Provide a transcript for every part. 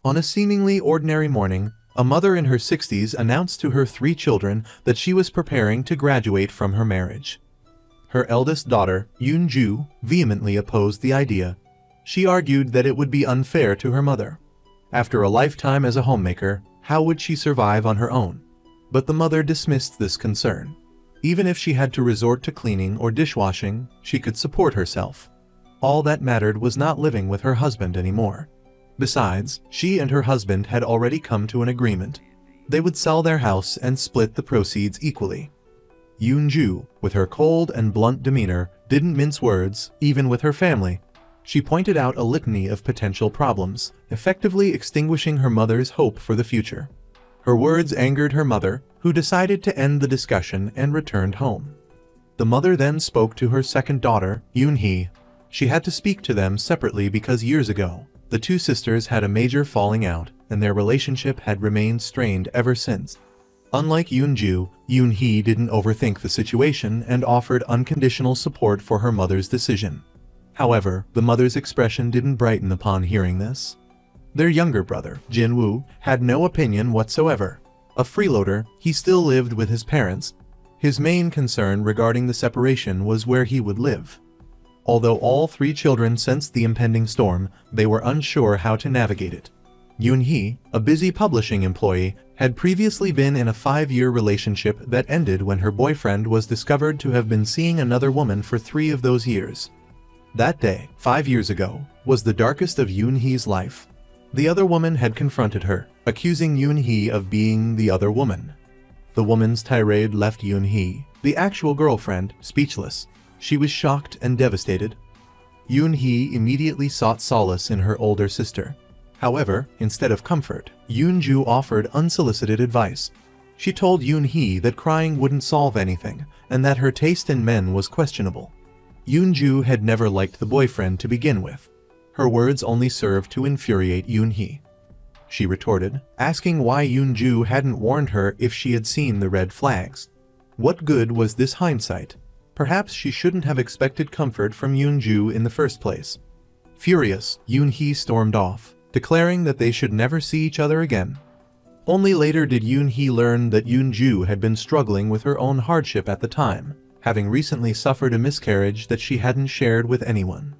On a seemingly ordinary morning, a mother in her 60s announced to her 3 children that she was preparing to graduate from her marriage. Her eldest daughter, Yoon-ju, vehemently opposed the idea. She argued that it would be unfair to her mother. After a lifetime as a homemaker, how would she survive on her own? But the mother dismissed this concern. Even if she had to resort to cleaning or dishwashing, she could support herself. All that mattered was not living with her husband anymore. Besides, she and her husband had already come to an agreement. They would sell their house and split the proceeds equally. Yoon-ju, with her cold and blunt demeanor, didn't mince words, even with her family. She pointed out a litany of potential problems, effectively extinguishing her mother's hope for the future. Her words angered her mother, who decided to end the discussion and returned home. The mother then spoke to her second daughter, Yoon-hee. She had to speak to them separately because years ago, the 2 sisters had a major falling out, and their relationship had remained strained ever since. Unlike Yoon-ju, Yoon-hee didn't overthink the situation and offered unconditional support for her mother's decision. However, the mother's expression didn't brighten upon hearing this. Their younger brother, Jin-woo, had no opinion whatsoever. A freeloader, he still lived with his parents. His main concern regarding the separation was where he would live. Although all 3 children sensed the impending storm, they were unsure how to navigate it. Yoon-hee, a busy publishing employee, had previously been in a 5-year relationship that ended when her boyfriend was discovered to have been seeing another woman for 3 of those years. That day, 5 years ago, was the darkest of Yoon-hee's life. The other woman had confronted her, accusing Yoon-hee of being the other woman. The woman's tirade left Yoon-hee, the actual girlfriend, speechless. She was shocked and devastated. Yoon-hee immediately sought solace in her older sister. However, instead of comfort, Yoon-ju offered unsolicited advice. She told Yoon-hee that crying wouldn't solve anything, and that her taste in men was questionable. Yoon-ju had never liked the boyfriend to begin with. Her words only served to infuriate Yoon-hee. She retorted, asking why Yoon-ju hadn't warned her if she had seen the red flags. What good was this hindsight? Perhaps she shouldn't have expected comfort from Yoon-ju in the first place. Furious, Yoon-hee stormed off, declaring that they should never see each other again. Only later did Yoon-hee learn that Yoon-ju had been struggling with her own hardship at the time, having recently suffered a miscarriage that she hadn't shared with anyone.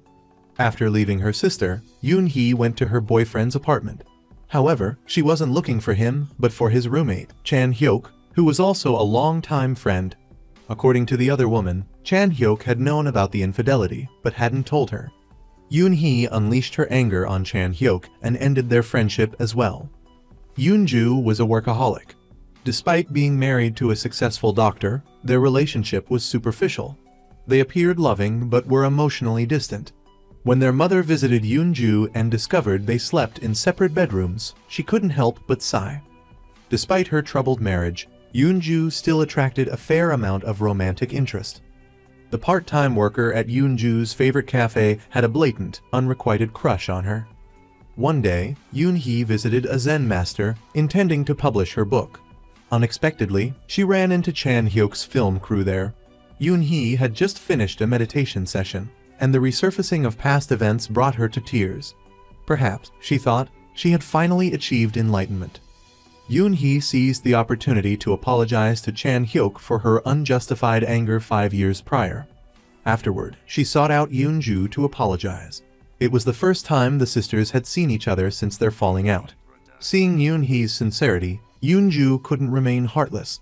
After leaving her sister, Yoon-hee went to her boyfriend's apartment. However, she wasn't looking for him, but for his roommate, Chan-hyuk, who was also a long-time friend. According to the other woman, Chan-hyuk had known about the infidelity, but hadn't told her. Yoon-hee unleashed her anger on Chan-hyuk and ended their friendship as well. Yoon-ju was a workaholic. Despite being married to a successful doctor, their relationship was superficial. They appeared loving but were emotionally distant. When their mother visited Yoon-ju and discovered they slept in separate bedrooms, she couldn't help but sigh. Despite her troubled marriage, Yoon-ju still attracted a fair amount of romantic interest. The part-time worker at Yoon-ju's favorite cafe had a blatant, unrequited crush on her. One day, Yoon-hee visited a Zen master, intending to publish her book. Unexpectedly, she ran into Chan-hyuk's film crew there. Yoon-hee had just finished a meditation session, and the resurfacing of past events brought her to tears. Perhaps, she thought, she had finally achieved enlightenment. Yoon-hee seized the opportunity to apologize to Chan-hyuk for her unjustified anger 5 years prior. Afterward, she sought out Yoon-ju to apologize. It was the first time the sisters had seen each other since their falling out. Seeing Yoon-hee's sincerity, Yoon-ju couldn't remain heartless.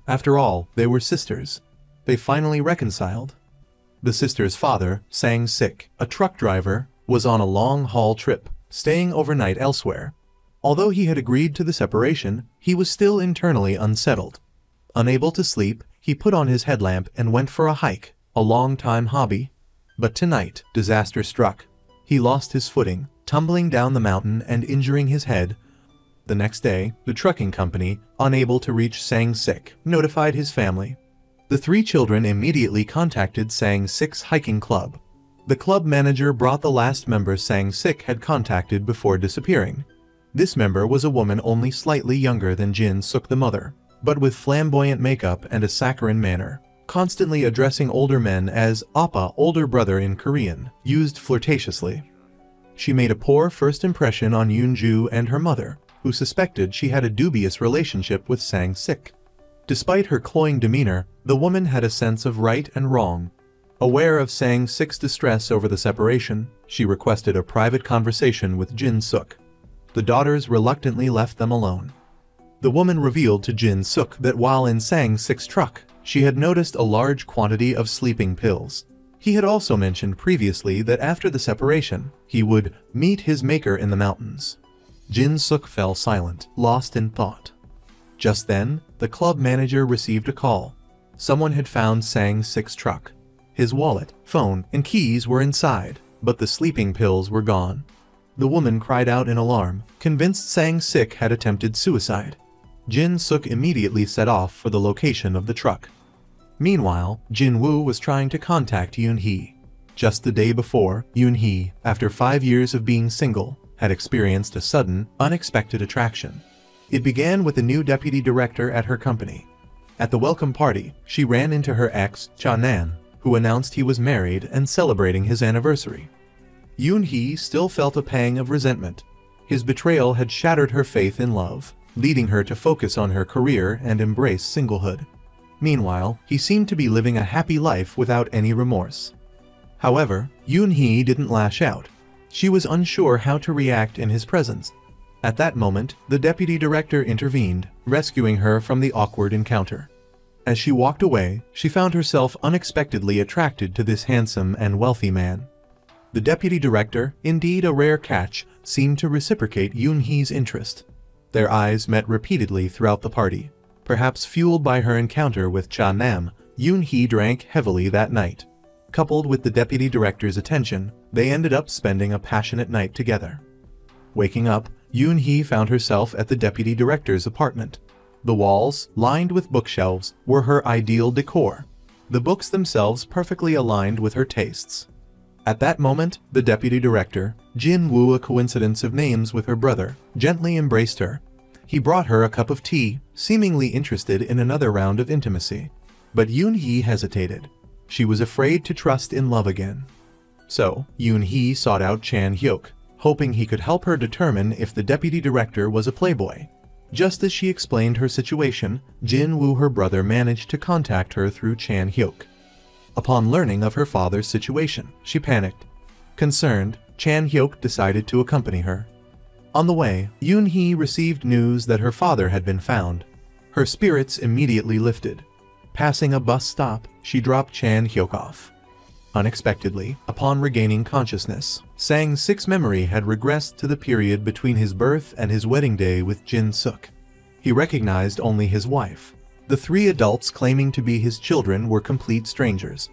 After all, they were sisters. They finally reconciled. The sisters' father, Sang-sik, a truck driver, was on a long-haul trip, staying overnight elsewhere. Although he had agreed to the separation, he was still internally unsettled. Unable to sleep, he put on his headlamp and went for a hike, a long-time hobby. But tonight, disaster struck. He lost his footing, tumbling down the mountain and injuring his head. The next day, the trucking company, unable to reach Sang-sik, notified his family. The 3 children immediately contacted Sang-sik's hiking club. The club manager brought the last member Sang-sik had contacted before disappearing. This member was a woman only slightly younger than Jin-suk the mother, but with flamboyant makeup and a saccharine manner, constantly addressing older men as Appa, older brother in Korean, used flirtatiously. She made a poor first impression on Yoonju and her mother, who suspected she had a dubious relationship with Sang-sik. Despite her cloying demeanor, the woman had a sense of right and wrong. Aware of Sang-sik's distress over the separation, she requested a private conversation with Jin-suk. The daughters reluctantly left them alone. The woman revealed to Jin-suk that while in Sang-sik's truck, she had noticed a large quantity of sleeping pills. He had also mentioned previously that after the separation, he would meet his maker in the mountains. Jin-suk fell silent, lost in thought. Just then, the club manager received a call. Someone had found Sang-sik's truck. His wallet, phone, and keys were inside, but the sleeping pills were gone. The woman cried out in alarm, convinced Sang-sik had attempted suicide. Jin-suk immediately set off for the location of the truck. Meanwhile, Jin-woo was trying to contact Yoon-hee. Just the day before, Yoon-hee, after 5 years of being single, had experienced a sudden, unexpected attraction. It began with a new deputy director at her company. At the welcome party, she ran into her ex, Cha-nan, who announced he was married and celebrating his anniversary. Yoon-hee still felt a pang of resentment. His betrayal had shattered her faith in love, leading her to focus on her career and embrace singlehood. Meanwhile, he seemed to be living a happy life without any remorse. However, Yoon-hee didn't lash out. She was unsure how to react in his presence. At that moment, the deputy director intervened, rescuing her from the awkward encounter. As she walked away, she found herself unexpectedly attracted to this handsome and wealthy man. The deputy director, indeed a rare catch, seemed to reciprocate Yoon-hee's interest. Their eyes met repeatedly throughout the party. Perhaps fueled by her encounter with Cha-nam, Yoon-hee drank heavily that night. Coupled with the deputy director's attention, they ended up spending a passionate night together. Waking up, Yoon-hee found herself at the deputy director's apartment. The walls, lined with bookshelves, were her ideal decor. The books themselves perfectly aligned with her tastes. At that moment, the deputy director, Jin-woo, a coincidence of names with her brother, gently embraced her. He brought her a cup of tea, seemingly interested in another round of intimacy. But Yoon-hee hesitated. She was afraid to trust in love again. So, Yoon-hee sought out Chan-hyuk, hoping he could help her determine if the deputy director was a playboy. Just as she explained her situation, Jin-woo, her brother, managed to contact her through Chan-hyuk. Upon learning of her father's situation, she panicked. Concerned, Chan-hyuk decided to accompany her. On the way, Yoon-hee received news that her father had been found. Her spirits immediately lifted. Passing a bus stop, she dropped Chan-hyuk off. Unexpectedly, upon regaining consciousness, Sang-sik's memory had regressed to the period between his birth and his wedding day with Jin-suk. He recognized only his wife. The 3 adults claiming to be his children were complete strangers.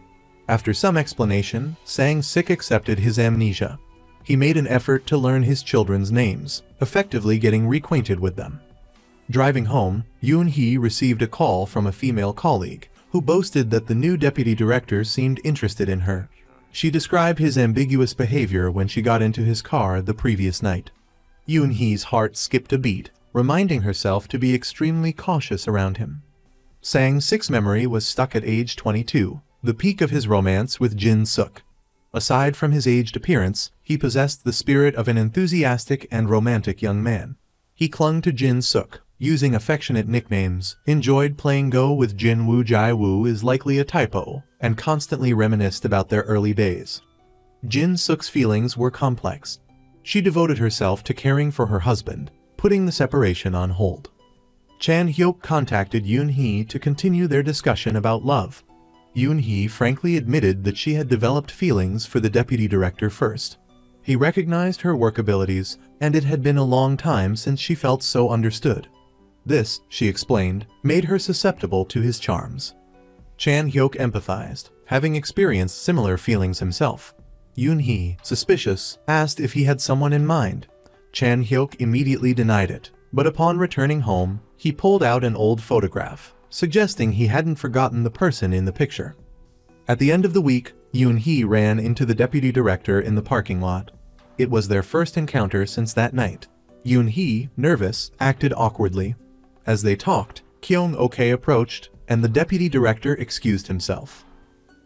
After some explanation, Sang-sik accepted his amnesia. He made an effort to learn his children's names, effectively getting reacquainted with them. Driving home, Yoon-hee received a call from a female colleague, who boasted that the new deputy director seemed interested in her. She described his ambiguous behavior when she got into his car the previous night. Yoon-hee's heart skipped a beat, reminding herself to be extremely cautious around him. Sang-sik's memory was stuck at age 22, the peak of his romance with Jin-suk. Aside from his aged appearance, he possessed the spirit of an enthusiastic and romantic young man. He clung to Jin-suk, using affectionate nicknames, enjoyed playing Go with Jin-woo. Jai-woo is likely a typo, and constantly reminisced about their early days. Jin-suk's feelings were complex. She devoted herself to caring for her husband, putting the separation on hold. Chan-hyuk contacted Yoon-hee to continue their discussion about love. Yoon-hee frankly admitted that she had developed feelings for the deputy director first. He recognized her work abilities, and it had been a long time since she felt so understood. This, she explained, made her susceptible to his charms. Chan-hyuk empathized, having experienced similar feelings himself. Yoon-hee, suspicious, asked if he had someone in mind. Chan-hyuk immediately denied it, but upon returning home, he pulled out an old photograph, suggesting he hadn't forgotten the person in the picture. At the end of the week, Yoon-hee ran into the deputy director in the parking lot. It was their first encounter since that night. Yoon-hee, nervous, acted awkwardly. As they talked, Kyung-ok approached, and the deputy director excused himself.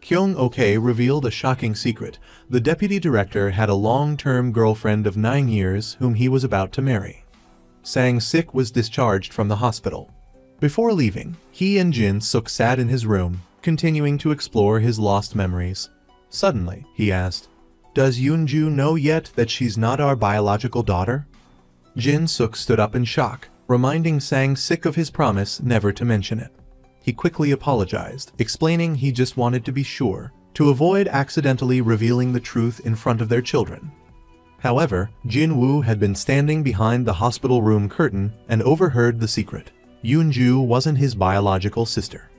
Kyung-ok revealed a shocking secret. The deputy director had a long-term girlfriend of 9 years whom he was about to marry. Sang-sik was discharged from the hospital. Before leaving, he and Jin-suk sat in his room, continuing to explore his lost memories. Suddenly, he asked, "Does Yoon-ju know yet that she's not our biological daughter?" Jin-suk stood up in shock, reminding Sang-sik of his promise never to mention it. He quickly apologized, explaining he just wanted to be sure, to avoid accidentally revealing the truth in front of their children. However, Jin-woo had been standing behind the hospital room curtain and overheard the secret. Yoon-ju wasn't his biological sister.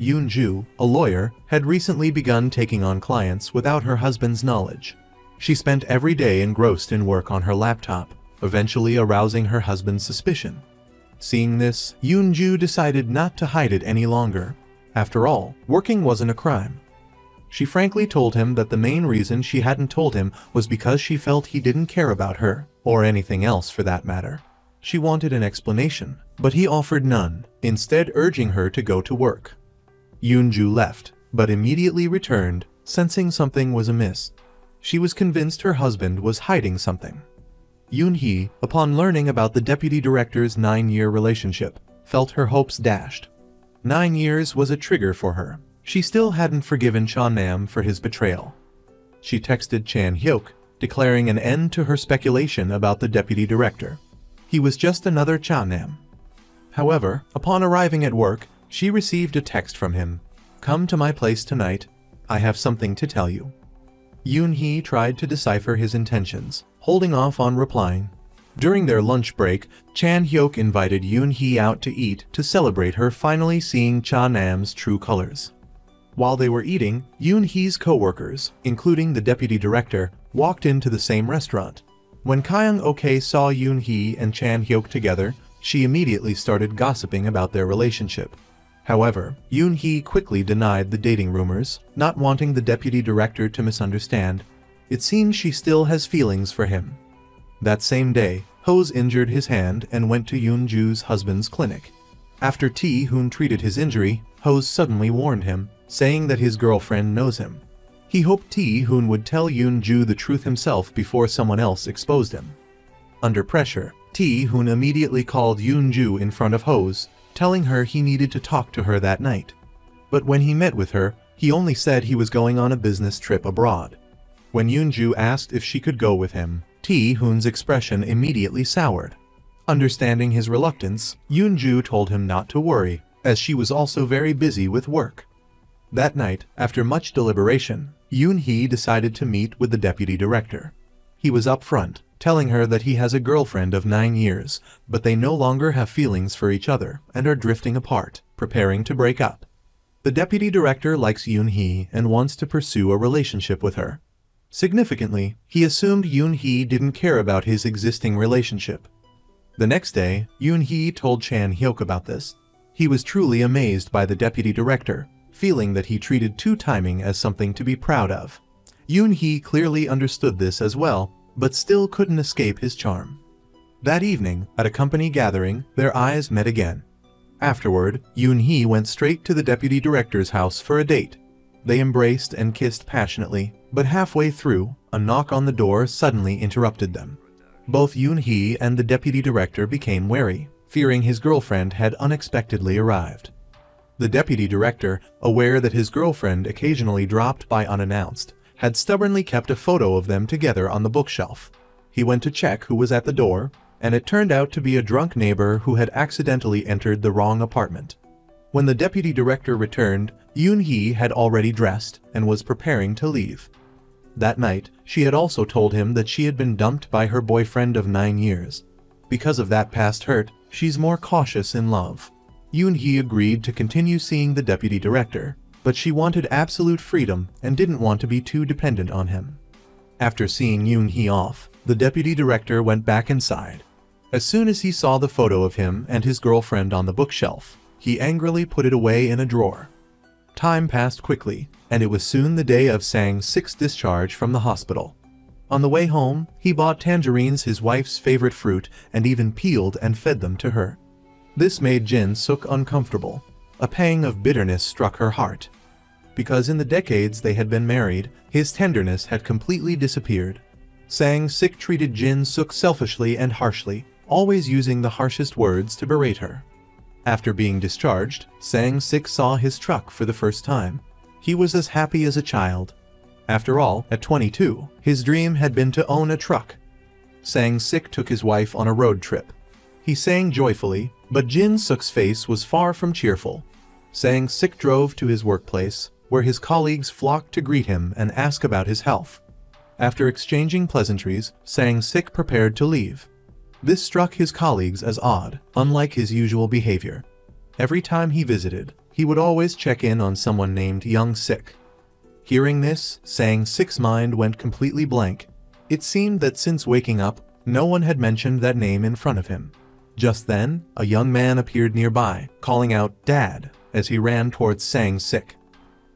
Yoon-ju, a lawyer, had recently begun taking on clients without her husband's knowledge. She spent every day engrossed in work on her laptop, eventually arousing her husband's suspicion. Seeing this, Yoon-ju decided not to hide it any longer. After all, working wasn't a crime. She frankly told him that the main reason she hadn't told him was because she felt he didn't care about her, or anything else for that matter. She wanted an explanation, but he offered none, instead urging her to go to work. Yoon-ju left, but immediately returned, sensing something was amiss. She was convinced her husband was hiding something. Yoon-hee, upon learning about the deputy director's 9-year relationship, felt her hopes dashed. 9 years was a trigger for her. She still hadn't forgiven Cha-nam for his betrayal. She texted Chan-hyuk, declaring an end to her speculation about the deputy director. He was just another Cha-nam. However, upon arriving at work, she received a text from him. "Come to my place tonight. I have something to tell you." Yoon-hee tried to decipher his intentions, holding off on replying. During their lunch break, Chan-hyuk invited Yoon-hee out to eat to celebrate her finally seeing Cha-nam's true colors. While they were eating, Yoon-hee's co-workers, including the deputy director, walked into the same restaurant. When Kyung-ok saw Yoon-hee and Chan-hyuk together, she immediately started gossiping about their relationship. However, Yoon-hee quickly denied the dating rumors, not wanting the deputy director to misunderstand. It seems she still has feelings for him. That same day, Ho's injured his hand and went to Yoon-ju's husband's clinic. After Tae-hoon treated his injury, Ho suddenly warned him, saying that his girlfriend knows him. He hoped Tae-hoon would tell Yoon-ju the truth himself before someone else exposed him. Under pressure, Tae-hoon immediately called Yoon-ju in front of Ho's, telling her he needed to talk to her that night. But when he met with her, he only said he was going on a business trip abroad. When Yoon-ju asked if she could go with him, Tae-hoon's expression immediately soured. Understanding his reluctance, Yoon-ju told him not to worry, as she was also very busy with work. That night, after much deliberation, Yoon-hee decided to meet with the deputy director. He was upfront, telling her that he has a girlfriend of 9 years, but they no longer have feelings for each other and are drifting apart, preparing to break up. The deputy director likes Yoon-hee and wants to pursue a relationship with her. Significantly, he assumed Yoon-hee didn't care about his existing relationship. The next day, Yoon-hee told Chan-hyuk about this. He was truly amazed by the deputy director, feeling that he treated two-timing as something to be proud of. Yoon-hee clearly understood this as well, but still couldn't escape his charm. That evening, at a company gathering, their eyes met again. Afterward, Yoon-hee went straight to the deputy director's house for a date. They embraced and kissed passionately, but halfway through, a knock on the door suddenly interrupted them. Both Yoon-hee and the deputy director became wary, fearing his girlfriend had unexpectedly arrived. The deputy director, aware that his girlfriend occasionally dropped by unannounced, had stubbornly kept a photo of them together on the bookshelf. He went to check who was at the door, and it turned out to be a drunk neighbor who had accidentally entered the wrong apartment. When the deputy director returned, Yoon-hee had already dressed and was preparing to leave. That night, she had also told him that she had been dumped by her boyfriend of 9 years. Because of that past hurt, she's more cautious in love. Yoon-hee agreed to continue seeing the deputy director, but she wanted absolute freedom and didn't want to be too dependent on him. After seeing Yoon-hee off, the deputy director went back inside. As soon as he saw the photo of him and his girlfriend on the bookshelf, he angrily put it away in a drawer. Time passed quickly, and it was soon the day of Sang-sik's discharge from the hospital. On the way home, he bought tangerines, his wife's favorite fruit, and even peeled and fed them to her. This made Jin-suk uncomfortable. A pang of bitterness struck her heart. because in the decades they had been married, his tenderness had completely disappeared. Sang-sik treated Jin-suk selfishly and harshly, always using the harshest words to berate her. After being discharged, Sang-sik saw his truck for the first time. He was as happy as a child. After all, at 22, his dream had been to own a truck. Sang-sik took his wife on a road trip. He sang joyfully, but Jin-suk's face was far from cheerful. Sang-sik drove to his workplace, where his colleagues flocked to greet him and ask about his health. After exchanging pleasantries, Sang-sik prepared to leave. This struck his colleagues as odd, unlike his usual behavior. Every time he visited, he would always check in on someone named Young-sik. Hearing this, Sang-sik's mind went completely blank. It seemed that since waking up, no one had mentioned that name in front of him. Just then, a young man appeared nearby, calling out, "Dad," as he ran towards Sang-sik.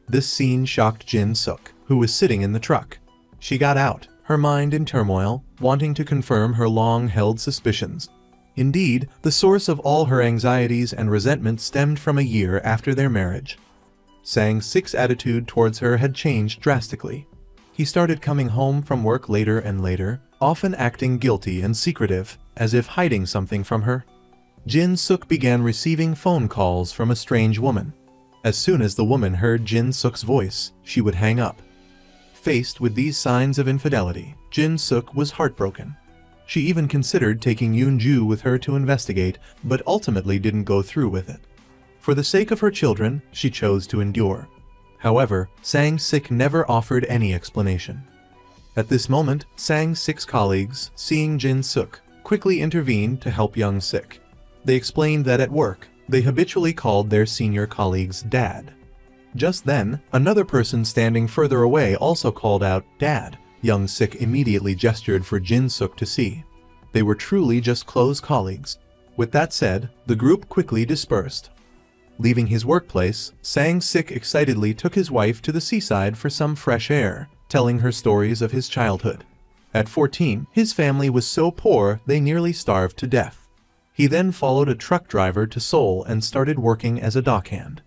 This scene shocked Jin-suk, who was sitting in the truck. She got out, her mind in turmoil, wanting to confirm her long-held suspicions. Indeed, the source of all her anxieties and resentment stemmed from a year after their marriage. Sang-sik's attitude towards her had changed drastically. He started coming home from work later and later, often acting guilty and secretive, as if hiding something from her. Jin-suk began receiving phone calls from a strange woman. As soon as the woman heard Jin-suk's voice, she would hang up. Faced with these signs of infidelity, Jin-suk was heartbroken. She even considered taking Yoon-ju with her to investigate, but ultimately didn't go through with it. For the sake of her children, she chose to endure. However, Sang-sik never offered any explanation. At this moment, Sang-sik's colleagues, seeing Jin-suk, quickly intervened to help Young-sik. They explained that at work, they habitually called their senior colleagues Dad. Just then, another person standing further away also called out, "Dad." Young-sik immediately gestured for Jin-suk to see. They were truly just close colleagues. With that said, the group quickly dispersed. Leaving his workplace, Sang-sik excitedly took his wife to the seaside for some fresh air, telling her stories of his childhood. At 14, his family was so poor they nearly starved to death. He then followed a truck driver to Seoul and started working as a dockhand.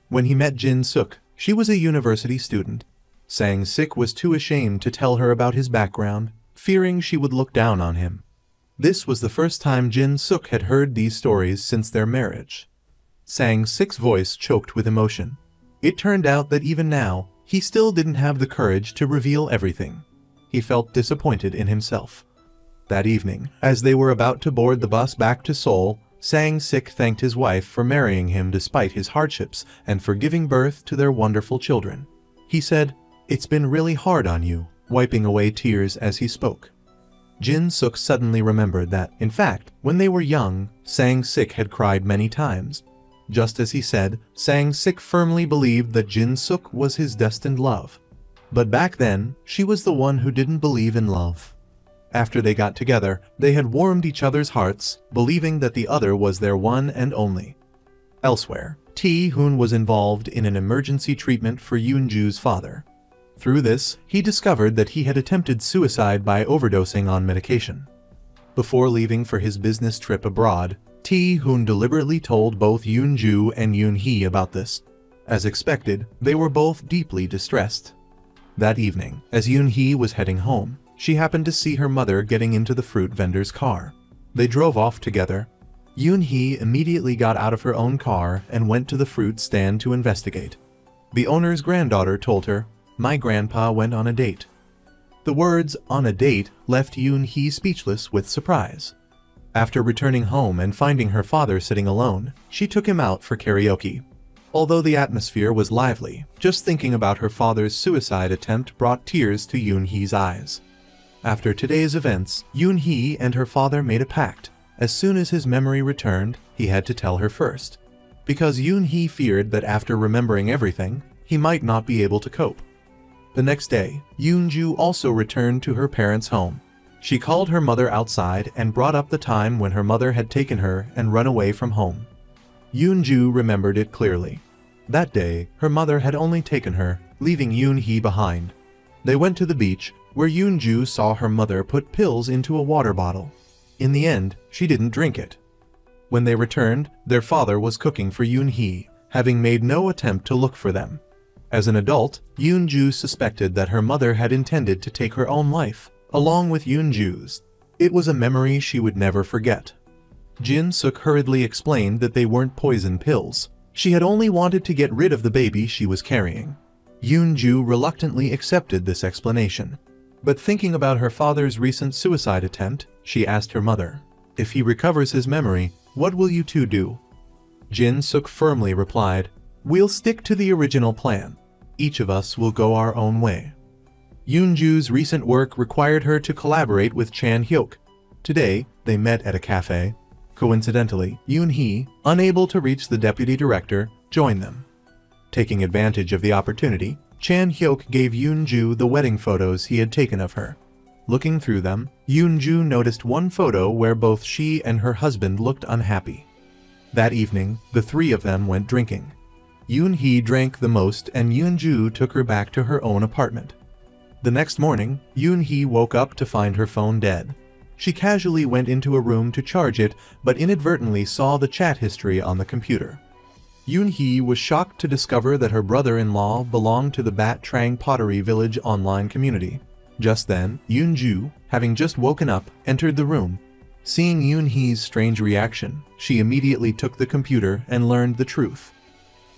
When he met Jin-suk, she was a university student. Sang-sik was too ashamed to tell her about his background, fearing she would look down on him. This was the first time Jin-suk had heard these stories since their marriage. Sang-sik's voice choked with emotion. It turned out that even now, he still didn't have the courage to reveal everything. He felt disappointed in himself. That evening, as they were about to board the bus back to Seoul, Sang-sik thanked his wife for marrying him despite his hardships and for giving birth to their wonderful children. He said, "It's been really hard on you," wiping away tears as he spoke. Jin-suk suddenly remembered that, in fact, when they were young, Sang-sik had cried many times. Just as he said, Sang-sik firmly believed that Jin-suk was his destined love. But back then, she was the one who didn't believe in love. After they got together, they had warmed each other's hearts, believing that the other was their one and only. Elsewhere, Tae-hoon was involved in an emergency treatment for Yoon-ju's father. Through this, he discovered that he had attempted suicide by overdosing on medication. Before leaving for his business trip abroad, Tae-hoon deliberately told both Yoon-ju and Yoon-hee about this. As expected, they were both deeply distressed. That evening, as Yoon-hee was heading home, she happened to see her mother getting into the fruit vendor's car. They drove off together. Yoon-hee immediately got out of her own car and went to the fruit stand to investigate. The owner's granddaughter told her, "My grandpa went on a date." The words "on a date" left Yoon-hee speechless with surprise. After returning home and finding her father sitting alone, she took him out for karaoke. Although the atmosphere was lively, just thinking about her father's suicide attempt brought tears to Yoon-hee's eyes. After today's events, Yoon-hee and her father made a pact. As soon as his memory returned, he had to tell her first. Because Yoon-hee feared that after remembering everything, he might not be able to cope. The next day, Yoon-ju also returned to her parents' home. She called her mother outside and brought up the time when her mother had taken her and run away from home. Yoon-ju remembered it clearly. That day, her mother had only taken her, leaving Yoon-hee behind. They went to the beach, where Yoon-ju saw her mother put pills into a water bottle. In the end, she didn't drink it. When they returned, their father was cooking for Yoon-hee, having made no attempt to look for them. As an adult, Yoon-ju suspected that her mother had intended to take her own life, along with Yoon-ju's. It was a memory she would never forget. Jin-suk hurriedly explained that they weren't poison pills. She had only wanted to get rid of the baby she was carrying. Yoon-ju reluctantly accepted this explanation. But thinking about her father's recent suicide attempt, she asked her mother, "If he recovers his memory, what will you two do?" Jin-suk firmly replied, "We'll stick to the original plan. Each of us will go our own way." Yoon-ju's recent work required her to collaborate with Chan Hyuk. Today, they met at a cafe. Coincidentally, Yoon-hee, unable to reach the deputy director, joined them. Taking advantage of the opportunity, Chan Hyuk gave Yoon-ju the wedding photos he had taken of her. Looking through them, Yoon-ju noticed one photo where both she and her husband looked unhappy. That evening, the three of them went drinking. Yoon-hee drank the most and Yoon-ju took her back to her own apartment. The next morning, Yoon-hee woke up to find her phone dead. She casually went into a room to charge it, but inadvertently saw the chat history on the computer. Yoon-hee was shocked to discover that her brother-in-law belonged to the Bat Trang Pottery Village online community. Just then, Yoon-ju, having just woken up, entered the room. Seeing Yoon-hee's strange reaction, she immediately took the computer and learned the truth.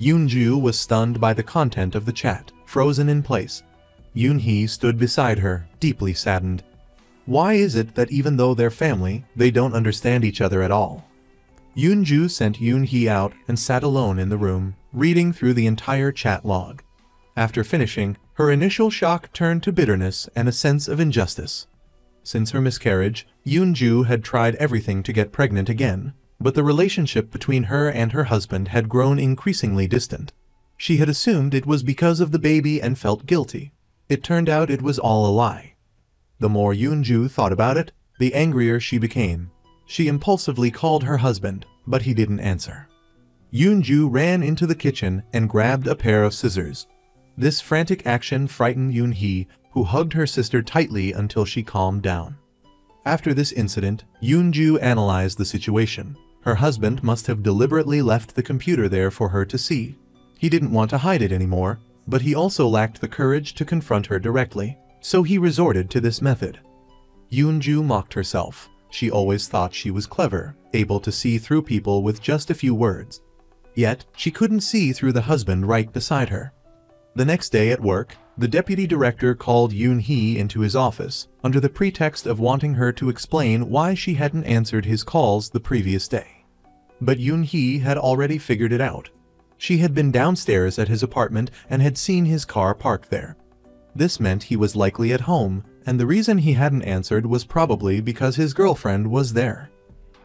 Yoon-ju was stunned by the content of the chat, frozen in place. Yoon-hee stood beside her, deeply saddened. Why is it that even though they're family, they don't understand each other at all? Yoon-ju sent Yoon-hee out and sat alone in the room, reading through the entire chat log. After finishing, her initial shock turned to bitterness and a sense of injustice. Since her miscarriage, Yoon-ju had tried everything to get pregnant again, but the relationship between her and her husband had grown increasingly distant. She had assumed it was because of the baby and felt guilty. It turned out it was all a lie. The more Yoon-ju thought about it, the angrier she became. She impulsively called her husband, but he didn't answer. Yoon-ju ran into the kitchen and grabbed a pair of scissors. This frantic action frightened Yoon-hee, who hugged her sister tightly until she calmed down. After this incident, Yoon-ju analyzed the situation. Her husband must have deliberately left the computer there for her to see. He didn't want to hide it anymore, but he also lacked the courage to confront her directly, so he resorted to this method. Yoon-ju mocked herself. She always thought she was clever, able to see through people with just a few words. Yet, she couldn't see through the husband right beside her. The next day at work, the deputy director called Yoon-hee into his office, under the pretext of wanting her to explain why she hadn't answered his calls the previous day. But Yoon-hee had already figured it out. She had been downstairs at his apartment and had seen his car parked there. This meant he was likely at home, and the reason he hadn't answered was probably because his girlfriend was there.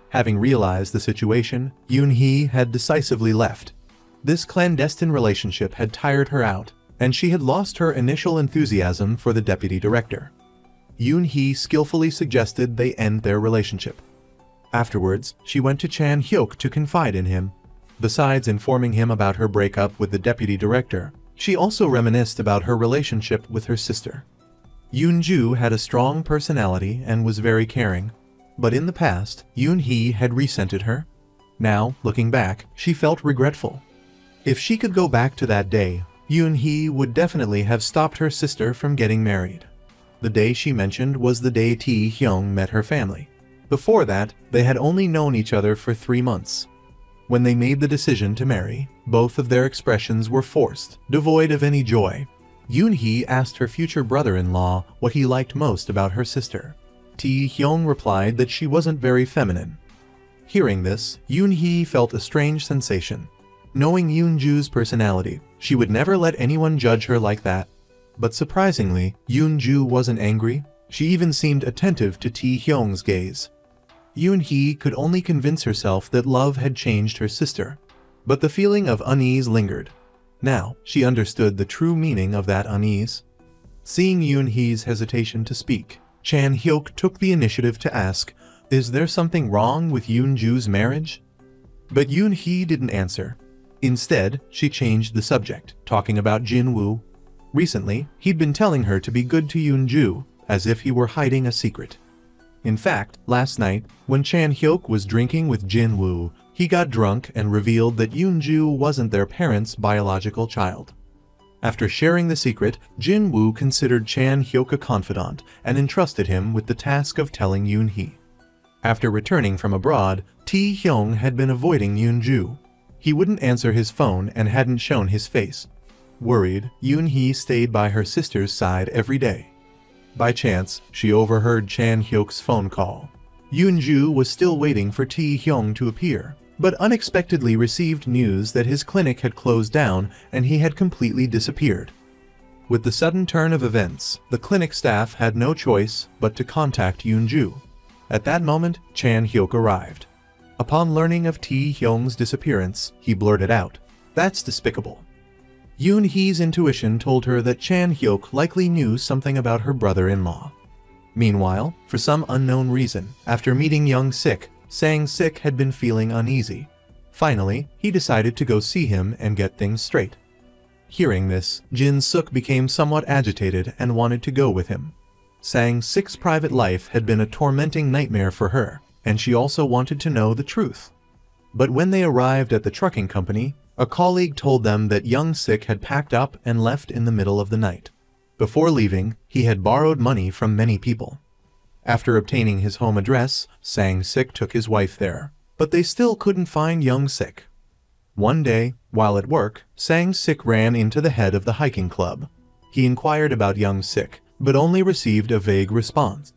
Having realized the situation, Yoon-hee had decisively left. This clandestine relationship had tired her out, and she had lost her initial enthusiasm for the deputy director. Yoon-hee skillfully suggested they end their relationship. Afterwards, she went to Chan Hyuk to confide in him. Besides informing him about her breakup with the deputy director, she also reminisced about her relationship with her sister. Yoon-ju had a strong personality and was very caring, but in the past, Yoon-hee had resented her. Now, looking back, she felt regretful. If she could go back to that day, Yoon-hee would definitely have stopped her sister from getting married. The day she mentioned was the day Tae-hyung met her family. Before that, they had only known each other for 3 months. When they made the decision to marry, both of their expressions were forced, devoid of any joy. Yoon-hee asked her future brother-in-law what he liked most about her sister. Tae-hyung replied that she wasn't very feminine. Hearing this, Yoon-hee felt a strange sensation. Knowing Yoon-ju's personality, she would never let anyone judge her like that. But surprisingly, Yoon-ju wasn't angry. She even seemed attentive to Tae-hyung's gaze. Yoon-hee could only convince herself that love had changed her sister. But the feeling of unease lingered. Now, she understood the true meaning of that unease. Seeing Yoon-hee's hesitation to speak, Chan Hyuk took the initiative to ask, "Is there something wrong with Yoon-ju's marriage?" But Yoon-hee didn't answer. Instead, she changed the subject, talking about Jin-woo. Recently, he'd been telling her to be good to Yoon-ju, as if he were hiding a secret. In fact, last night, when Chan Hyuk was drinking with Jin-woo, he got drunk and revealed that Yoon-ju wasn't their parents' biological child. After sharing the secret, Jin Woo considered Chan Hyuk a confidant and entrusted him with the task of telling Yoon Hee. After returning from abroad, Tae Hyung had been avoiding Yoon Ju. He wouldn't answer his phone and hadn't shown his face. Worried, Yoon Hee stayed by her sister's side every day. By chance, she overheard Chan Hyuk's phone call. Yoon Ju was still waiting for Tae Hyung to appear, but unexpectedly received news that his clinic had closed down and he had completely disappeared. With the sudden turn of events, the clinic staff had no choice but to contact Yoon Ju. At that moment, Chan Hyuk arrived. Upon learning of Tae Hyung's disappearance, he blurted out, "That's despicable." Yoon Hee's intuition told her that Chan Hyuk likely knew something about her brother-in-law. Meanwhile, for some unknown reason, after meeting Young Sik, Sang Sik had been feeling uneasy. Finally, he decided to go see him and get things straight. Hearing this, Jin Suk became somewhat agitated and wanted to go with him. Sang Sik's private life had been a tormenting nightmare for her, and she also wanted to know the truth. But when they arrived at the trucking company, a colleague told them that Young Sik had packed up and left in the middle of the night. Before leaving, he had borrowed money from many people. After obtaining his home address, Sang Sik took his wife there, but they still couldn't find Young Sik. One day, while at work, Sang Sik ran into the head of the hiking club. He inquired about Young Sik, but only received a vague response.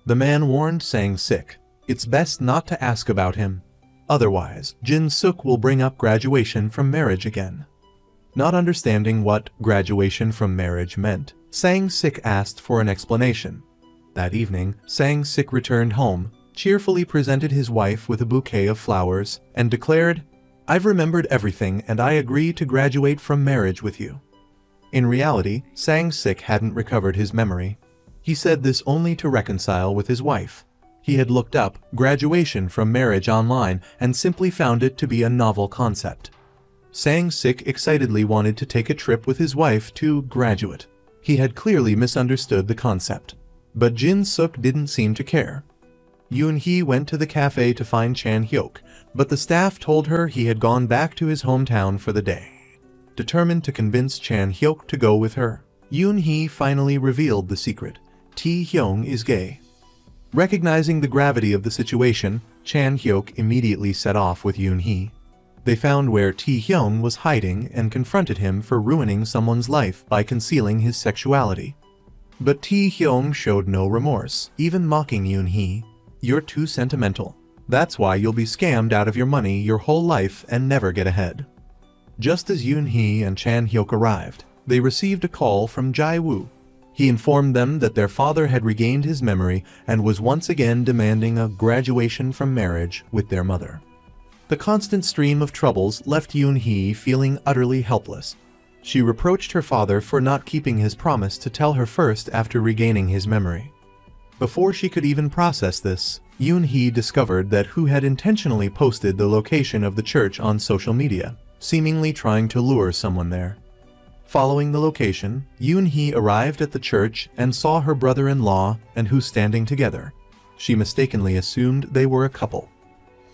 The man warned Sang Sik, "It's best not to ask about him. Otherwise, Jin Suk will bring up graduation from marriage again." Not understanding what graduation from marriage meant, Sang Sik asked for an explanation. That evening, Sang Sik returned home, cheerfully presented his wife with a bouquet of flowers, and declared, "I've remembered everything and I agree to graduate from marriage with you." In reality, Sang Sik hadn't recovered his memory. He said this only to reconcile with his wife. He had looked up graduation from marriage online and simply found it to be a novel concept. Sang Sik excitedly wanted to take a trip with his wife to graduate. He had clearly misunderstood the concept. But Jin Suk didn't seem to care. Yoon Hee went to the cafe to find Chan Hyuk, but the staff told her he had gone back to his hometown for the day. Determined to convince Chan Hyuk to go with her, Yoon Hee finally revealed the secret. Tae Hyung is gay. Recognizing the gravity of the situation, Chan Hyuk immediately set off with Yoon Hee. They found where Tae Hyung was hiding and confronted him for ruining someone's life by concealing his sexuality. But Tae Hyung showed no remorse, even mocking Yoon Hee. "You're too sentimental. That's why you'll be scammed out of your money your whole life and never get ahead." Just as Yoon Hee and Chan Hyuk arrived, they received a call from Jae Woo. He informed them that their father had regained his memory and was once again demanding a graduation from marriage with their mother. The constant stream of troubles left Yoon Hee feeling utterly helpless. She reproached her father for not keeping his promise to tell her first after regaining his memory. Before she could even process this, Yoon Hee discovered that Who had intentionally posted the location of the church on social media, seemingly trying to lure someone there. Following the location, Yoon Hee arrived at the church and saw her brother-in-law and Who standing together. She mistakenly assumed they were a couple.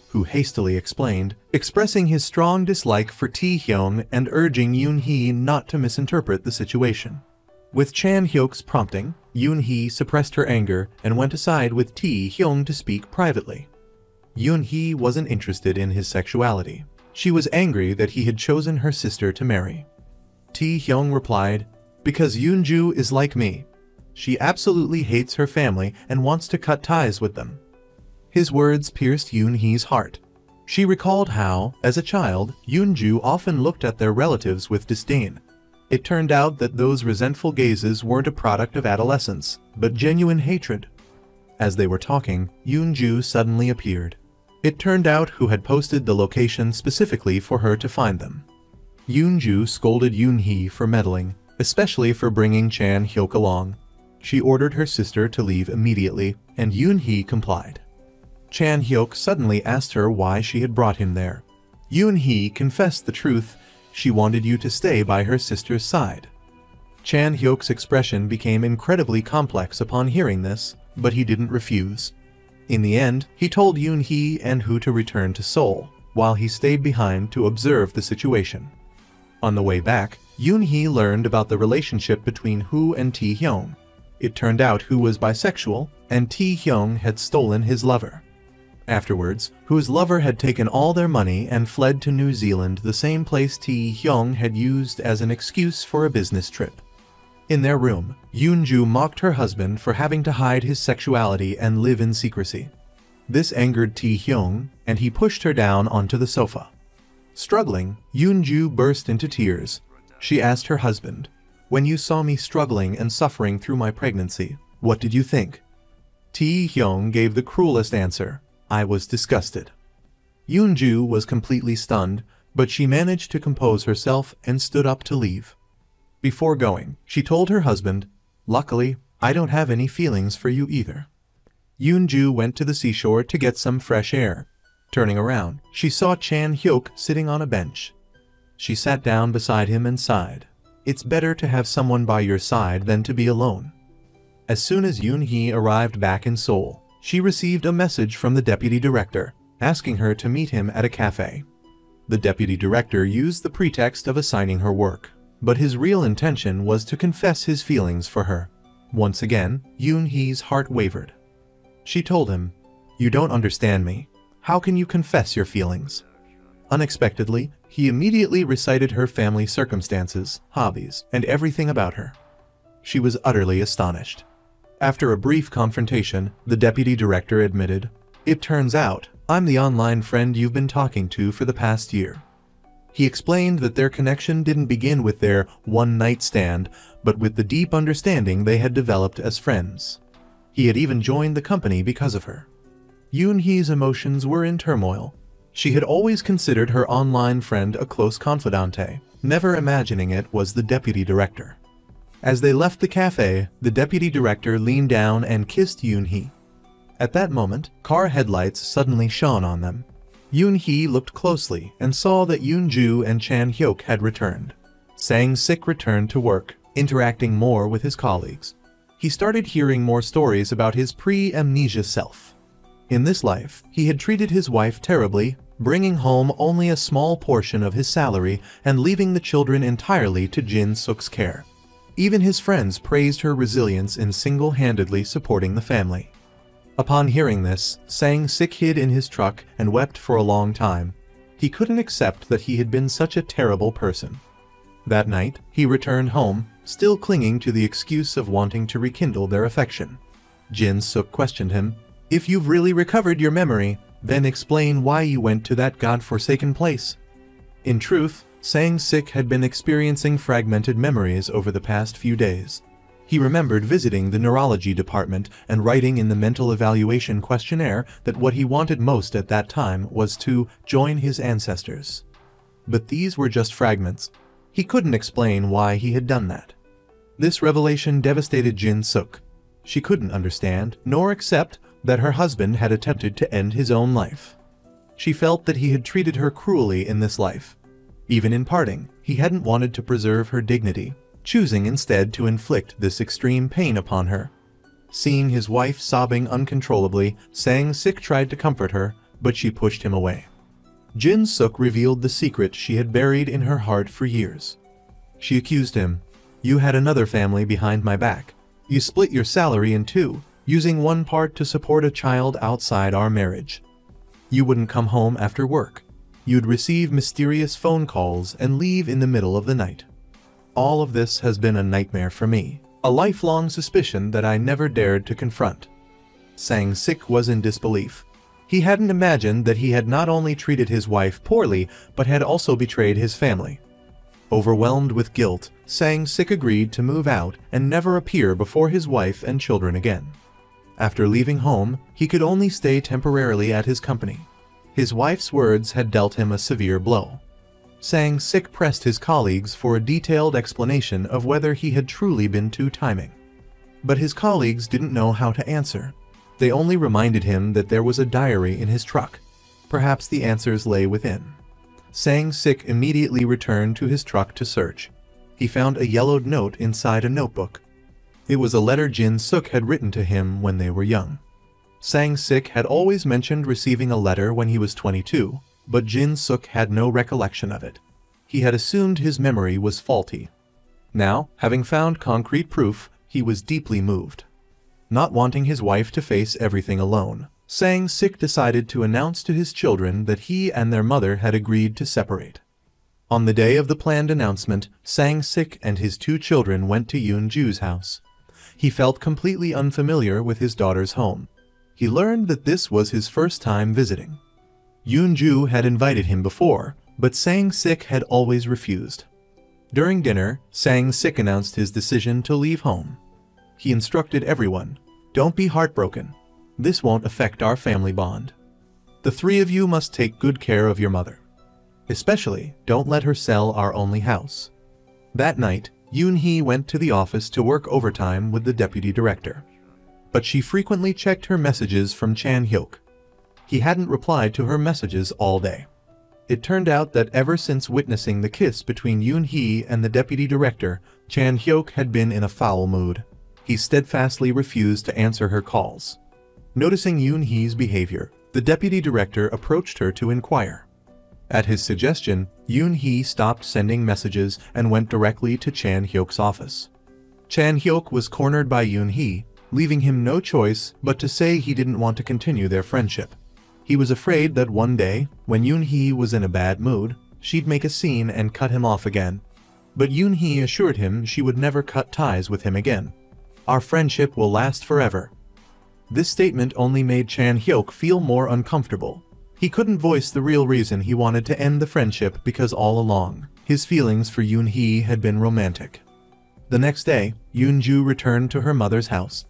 Who hastily explained, expressing his strong dislike for Tae Hyung and urging Yoon Hee not to misinterpret the situation. With Chan Hyuk's prompting, Yoon Hee suppressed her anger and went aside with Tae Hyung to speak privately. Yoon Hee wasn't interested in his sexuality. She was angry that he had chosen her sister to marry. Tae Hyung replied, "Because Yoon Ju is like me. She absolutely hates her family and wants to cut ties with them." His words pierced Yoon Hee's heart. She recalled how, as a child, Yoon Ju often looked at their relatives with disdain. It turned out that those resentful gazes weren't a product of adolescence, but genuine hatred. As they were talking, Yoon Ju suddenly appeared. It turned out Who had posted the location specifically for her to find them. Yoon Ju scolded Yoon Hee for meddling, especially for bringing Chan Hyuk along. She ordered her sister to leave immediately, and Yoon Hee complied. Chan Hyuk suddenly asked her why she had brought him there. Yoon Hee confessed the truth. She wanted you to stay by her sister's side. Chan Hyuk's expression became incredibly complex upon hearing this, but he didn't refuse. In the end, he told Yoon Hee and Who to return to Seoul, while he stayed behind to observe the situation. On the way back, Yoon-hee learned about the relationship between Hu and Tae-hyung. It turned out Hu was bisexual, and Tae-hyung had stolen his lover. Afterwards, Hu's lover had taken all their money and fled to New Zealand, the same place Tae-hyung had used as an excuse for a business trip. In their room, Yoon-ju mocked her husband for having to hide his sexuality and live in secrecy. This angered Tae-hyung, and he pushed her down onto the sofa. Struggling, Yoon-ju burst into tears. She asked her husband, "When you saw me struggling and suffering through my pregnancy, what did you think?" Tae-hyung gave the cruelest answer, "I was disgusted." Yoon-ju was completely stunned, but she managed to compose herself and stood up to leave. Before going, she told her husband, "Luckily, I don't have any feelings for you either." Yoon-ju went to the seashore to get some fresh air. Turning around, she saw Chan-hyuk sitting on a bench. She sat down beside him and sighed. It's better to have someone by your side than to be alone. As soon as Yoon-hee arrived back in Seoul, she received a message from the deputy director, asking her to meet him at a cafe. The deputy director used the pretext of assigning her work, but his real intention was to confess his feelings for her. Once again, Yoon-hee's heart wavered. She told him, "You don't understand me. How can you confess your feelings?" Unexpectedly, he immediately recited her family circumstances, hobbies, and everything about her. She was utterly astonished. After a brief confrontation, the deputy director admitted, "It turns out, I'm the online friend you've been talking to for the past year." He explained that their connection didn't begin with their one-night stand, but with the deep understanding they had developed as friends. He had even joined the company because of her. Yoon-hee's emotions were in turmoil. She had always considered her online friend a close confidante, never imagining it was the deputy director. As they left the cafe, the deputy director leaned down and kissed Yoon-hee. At that moment, car headlights suddenly shone on them. Yoon-hee looked closely and saw that Yoon-ju and Chan-hyuk had returned. Sang-sik returned to work, interacting more with his colleagues. He started hearing more stories about his pre-amnesia self. In this life, he had treated his wife terribly, bringing home only a small portion of his salary and leaving the children entirely to Jin-suk's care. Even his friends praised her resilience in single-handedly supporting the family. Upon hearing this, Sang-sik hid in his truck and wept for a long time. He couldn't accept that he had been such a terrible person. That night, he returned home, still clinging to the excuse of wanting to rekindle their affection. Jin-suk questioned him, "If you've really recovered your memory, then explain why you went to that god-forsaken place." In truth, Sang-sik had been experiencing fragmented memories over the past few days. He remembered visiting the neurology department and writing in the mental evaluation questionnaire that what he wanted most at that time was to join his ancestors. But these were just fragments. He couldn't explain why he had done that. This revelation devastated Jin-suk. She couldn't understand, nor accept, that her husband had attempted to end his own life. She felt that he had treated her cruelly in this life. Even in parting, he hadn't wanted to preserve her dignity, choosing instead to inflict this extreme pain upon her. Seeing his wife sobbing uncontrollably, Sang-sik tried to comfort her, but she pushed him away. Jin-suk revealed the secret she had buried in her heart for years. She accused him, "You had another family behind my back. You split your salary in two, using one part to support a child outside our marriage. You wouldn't come home after work. You'd receive mysterious phone calls and leave in the middle of the night. All of this has been a nightmare for me, a lifelong suspicion that I never dared to confront." Sang-sik was in disbelief. He hadn't imagined that he had not only treated his wife poorly, but had also betrayed his family. Overwhelmed with guilt, Sang-sik agreed to move out and never appear before his wife and children again. After leaving home, he could only stay temporarily at his company. His wife's words had dealt him a severe blow. Sang-sik pressed his colleagues for a detailed explanation of whether he had truly been two-timing. But his colleagues didn't know how to answer. They only reminded him that there was a diary in his truck. Perhaps the answers lay within. Sang-sik immediately returned to his truck to search. He found a yellowed note inside a notebook. It was a letter Jin-suk had written to him when they were young. Sang-sik had always mentioned receiving a letter when he was 22, but Jin-suk had no recollection of it. He had assumed his memory was faulty. Now, having found concrete proof, he was deeply moved. Not wanting his wife to face everything alone, Sang-sik decided to announce to his children that he and their mother had agreed to separate. On the day of the planned announcement, Sang-sik and his 2 children went to Yoon-ju's house. He felt completely unfamiliar with his daughter's home. He learned that this was his first time visiting. Yoon-ju had invited him before, but Sang-sik had always refused. During dinner, Sang-sik announced his decision to leave home. He instructed everyone, "Don't be heartbroken. This won't affect our family bond. The 3 of you must take good care of your mother. Especially, don't let her sell our only house." That night, Yoon-hee went to the office to work overtime with the deputy director. But she frequently checked her messages from Chan-hyuk. He hadn't replied to her messages all day. It turned out that ever since witnessing the kiss between Yoon-hee and the deputy director, Chan-hyuk had been in a foul mood. He steadfastly refused to answer her calls. Noticing Yoon-hee's behavior, the deputy director approached her to inquire. At his suggestion, Yoon-hee stopped sending messages and went directly to Chan-hyuk's office. Chan-hyuk was cornered by Yoon-hee, leaving him no choice but to say he didn't want to continue their friendship. He was afraid that one day, when Yoon-hee was in a bad mood, she'd make a scene and cut him off again. But Yoon-hee assured him she would never cut ties with him again. "Our friendship will last forever." This statement only made Chan-hyuk feel more uncomfortable. He couldn't voice the real reason he wanted to end the friendship because all along, his feelings for Yoon-hee had been romantic. The next day, Yoon-ju returned to her mother's house.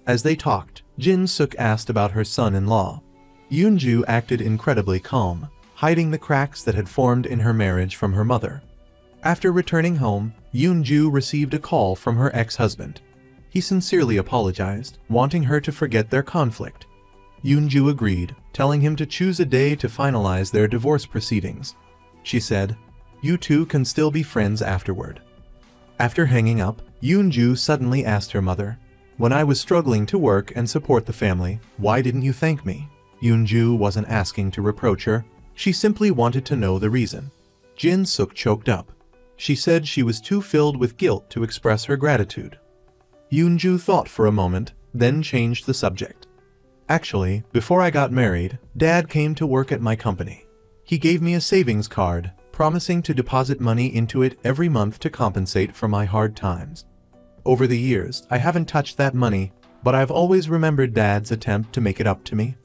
As they talked, Jin-suk asked about her son-in-law. Yoon-ju acted incredibly calm, hiding the cracks that had formed in her marriage from her mother. After returning home, Yoon-ju received a call from her ex-husband. He sincerely apologized, wanting her to forget their conflict. Yoon-ju agreed, telling him to choose a day to finalize their divorce proceedings. She said, "You two can still be friends afterward." After hanging up, Yoon-ju suddenly asked her mother, "When I was struggling to work and support the family, why didn't you thank me?" Yoon-ju wasn't asking to reproach her, she simply wanted to know the reason. Jin-suk choked up. She said she was too filled with guilt to express her gratitude. Yoon-ju thought for a moment, then changed the subject. "Actually, before I got married, Dad came to work at my company. He gave me a savings card, promising to deposit money into it every month to compensate for my hard times. Over the years, I haven't touched that money, but I've always remembered Dad's attempt to make it up to me."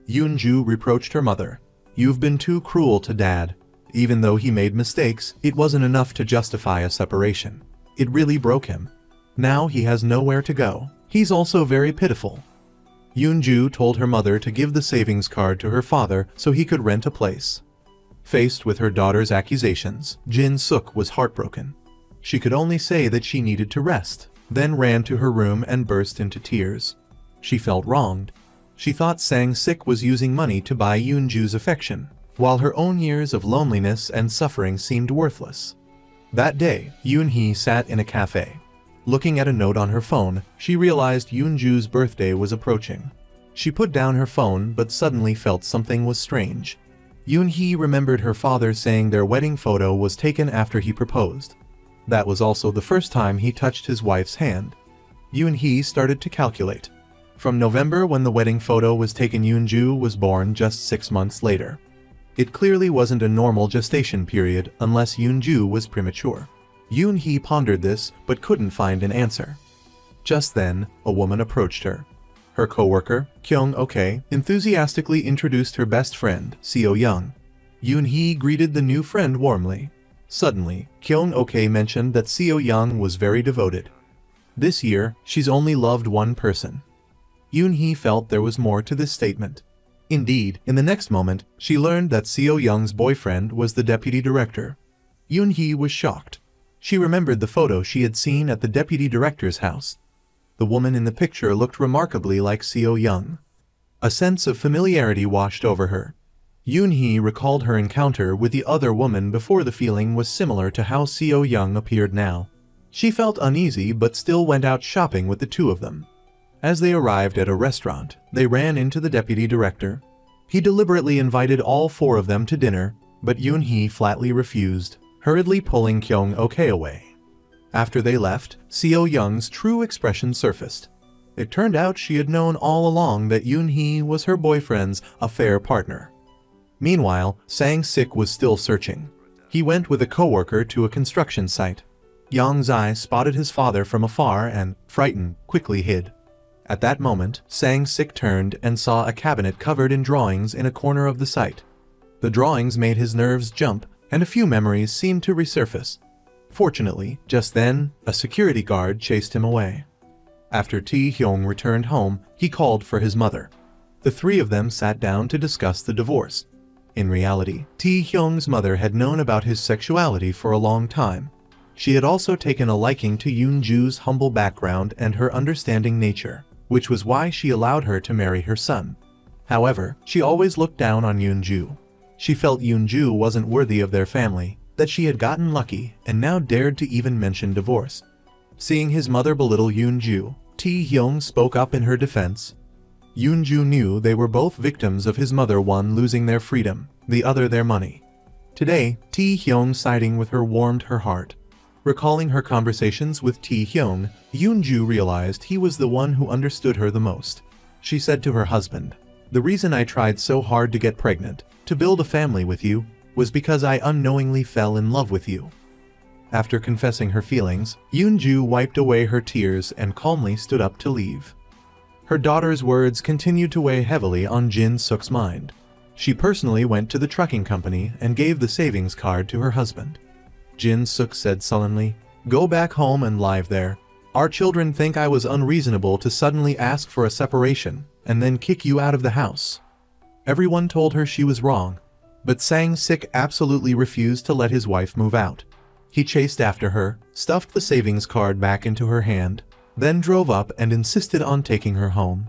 Yoon-ju reproached her mother. "You've been too cruel to Dad. Even though he made mistakes, it wasn't enough to justify a separation. It really broke him. Now he has nowhere to go. He's also very pitiful." Yoon-ju told her mother to give the savings card to her father so he could rent a place. Faced with her daughter's accusations, Jin-suk was heartbroken. She could only say that she needed to rest, then ran to her room and burst into tears. She felt wronged. She thought Sang-sik was using money to buy Yoon-ju's affection, while her own years of loneliness and suffering seemed worthless. That day, Yoon-hee sat in a cafe. Looking at a note on her phone, she realized Yoon-ju's birthday was approaching. She put down her phone but suddenly felt something was strange. Yoon-hee remembered her father saying their wedding photo was taken after he proposed. That was also the first time he touched his wife's hand. Yoon-hee started to calculate. From November when the wedding photo was taken, Yoon-ju was born just 6 months later. It clearly wasn't a normal gestation period unless Yoon-ju was premature. Yoon-hee pondered this but couldn't find an answer. Just then, a woman approached her. Her co-worker, Kyung-ok, enthusiastically introduced her best friend, Seo-young. Yoon-hee greeted the new friend warmly. Suddenly, Kyung-ok mentioned that Seo-young was very devoted. This year, she's only loved one person. Yoon-hee felt there was more to this statement. Indeed, in the next moment, she learned that Seo-young's boyfriend was the deputy director. Yoon-hee was shocked. She remembered the photo she had seen at the deputy director's house. The woman in the picture looked remarkably like Seo-young. A sense of familiarity washed over her. Yoon-hee recalled her encounter with the other woman before. The feeling was similar to how Seo-young appeared now. She felt uneasy but still went out shopping with the two of them. As they arrived at a restaurant, they ran into the deputy director. He deliberately invited all 4 of them to dinner, but Yoon-hee flatly refused. hurriedly pulling Kyung Ok away. After they left, Seo Young's true expression surfaced. It turned out she had known all along that Yoon-hee was her boyfriend's affair partner. Meanwhile, Sang-sik was still searching. He went with a coworker to a construction site. Yang Zai spotted his father from afar and, frightened, quickly hid. At that moment, Sang-sik turned and saw a cabinet covered in drawings in a corner of the site. The drawings made his nerves jump, and a few memories seemed to resurface. Fortunately, just then, a security guard chased him away. After Tae-hyung returned home, he called for his mother. The three of them sat down to discuss the divorce. In reality, Tae-hyung's mother had known about his sexuality for a long time. She had also taken a liking to Yoon-ju's humble background and her understanding nature, which was why she allowed her to marry her son. However, she always looked down on Yoon-ju. She felt Yoon-ju wasn't worthy of their family, that she had gotten lucky and now dared to even mention divorce. Seeing his mother belittle Yoon-ju, Tae-hyung spoke up in her defense. Yoon-ju knew they were both victims of his mother, one losing their freedom, the other their money. Today, Tae-hyung siding with her warmed her heart. Recalling her conversations with Tae-hyung, Yoon-ju realized he was the one who understood her the most. She said to her husband, "The reason I tried so hard to get pregnant, to build a family with you, was because I unknowingly fell in love with you." After confessing her feelings, Yoon-ju wiped away her tears and calmly stood up to leave. Her daughter's words continued to weigh heavily on Jin-suk's mind. She personally went to the trucking company and gave the savings card to her husband. Jin-suk said sullenly, "Go back home and live there. Our children think I was unreasonable to suddenly ask for a separation and then kick you out of the house." Everyone told her she was wrong, but Sang-sik absolutely refused to let his wife move out. He chased after her, stuffed the savings card back into her hand, then drove up and insisted on taking her home.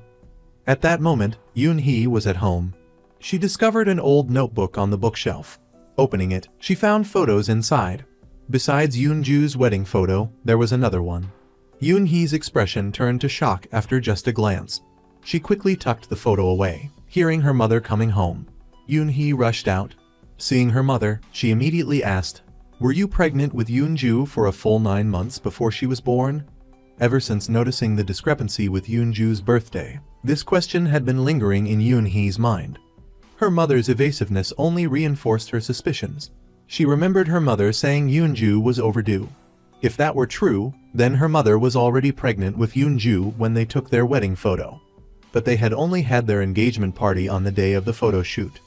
At that moment, Yoon-hee was at home. She discovered an old notebook on the bookshelf. Opening it, she found photos inside. Besides Yoon-ju's wedding photo, there was another one. Yoon-hee's expression turned to shock after just a glance. She quickly tucked the photo away, hearing her mother coming home. Yoon-hee rushed out. Seeing her mother, she immediately asked, "Were you pregnant with Yoon-ju for a full 9 months before she was born?" Ever since noticing the discrepancy with Yoon-ju's birthday, this question had been lingering in Yoon-hee's mind. Her mother's evasiveness only reinforced her suspicions. She remembered her mother saying Yoon-ju was overdue. If that were true, then her mother was already pregnant with Yoon-ju when they took their wedding photo. But they had only had their engagement party on the day of the photo shoot.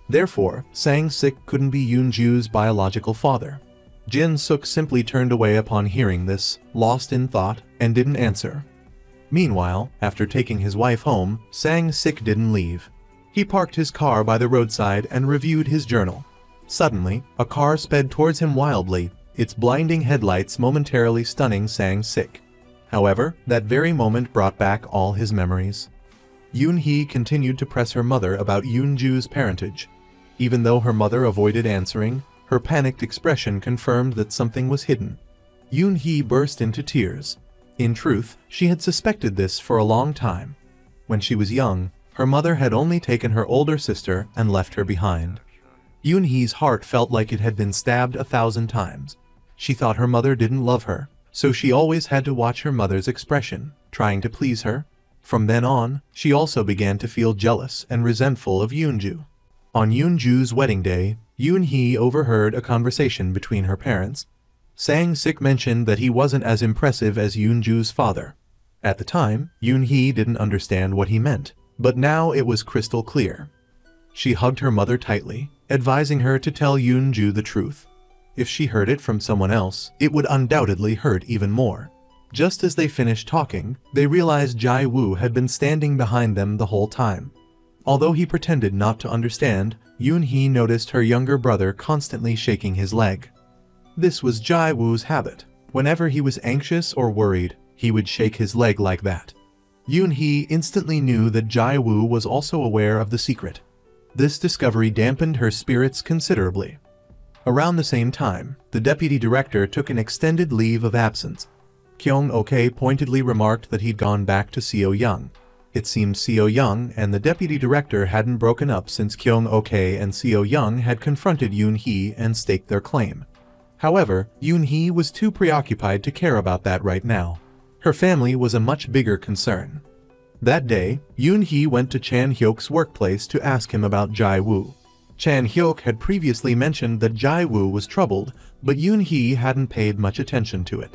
Therefore, Sang-sik couldn't be Yoon-ju's biological father. Jin-suk simply turned away upon hearing this, lost in thought, and didn't answer. Meanwhile, after taking his wife home, Sang-sik didn't leave. He parked his car by the roadside and reviewed his journal. Suddenly, a car sped towards him wildly, its blinding headlights momentarily stunning Sang-sik. However, that very moment brought back all his memories. Yoon-hee continued to press her mother about Yoon-ju's parentage. Even though her mother avoided answering, her panicked expression confirmed that something was hidden. Yoon-hee burst into tears. In truth, she had suspected this for a long time. When she was young, her mother had only taken her older sister and left her behind. Yoon-hee's heart felt like it had been stabbed 1,000 times. She thought her mother didn't love her, so she always had to watch her mother's expression, trying to please her. From then on, she also began to feel jealous and resentful of Yoon-ju. On Yoon-ju's wedding day, Yoon-hee overheard a conversation between her parents. Sang-sik mentioned that he wasn't as impressive as Yoon-ju's father. At the time, Yoon-hee didn't understand what he meant, but now it was crystal clear. She hugged her mother tightly, advising her to tell Yoon-ju the truth. If she heard it from someone else, it would undoubtedly hurt even more. Just as they finished talking, they realized Jae-woo had been standing behind them the whole time. Although he pretended not to understand, Yoon-hee noticed her younger brother constantly shaking his leg. This was Jae-woo's habit. Whenever he was anxious or worried, he would shake his leg like that. Yoon-hee instantly knew that Jae-woo was also aware of the secret. This discovery dampened her spirits considerably. Around the same time, the deputy director took an extended leave of absence. Kyung Ok pointedly remarked that he'd gone back to Seo Young. It seemed Seo Young and the deputy director hadn't broken up since Kyung Ok and Seo Young had confronted Yoon-hee and staked their claim. However, Yoon-hee was too preoccupied to care about that right now. Her family was a much bigger concern. That day, Yoon-hee went to Chan Hyuk's workplace to ask him about Jae-woo. Chan Hyuk had previously mentioned that Jae-woo was troubled, but Yoon-hee hadn't paid much attention to it.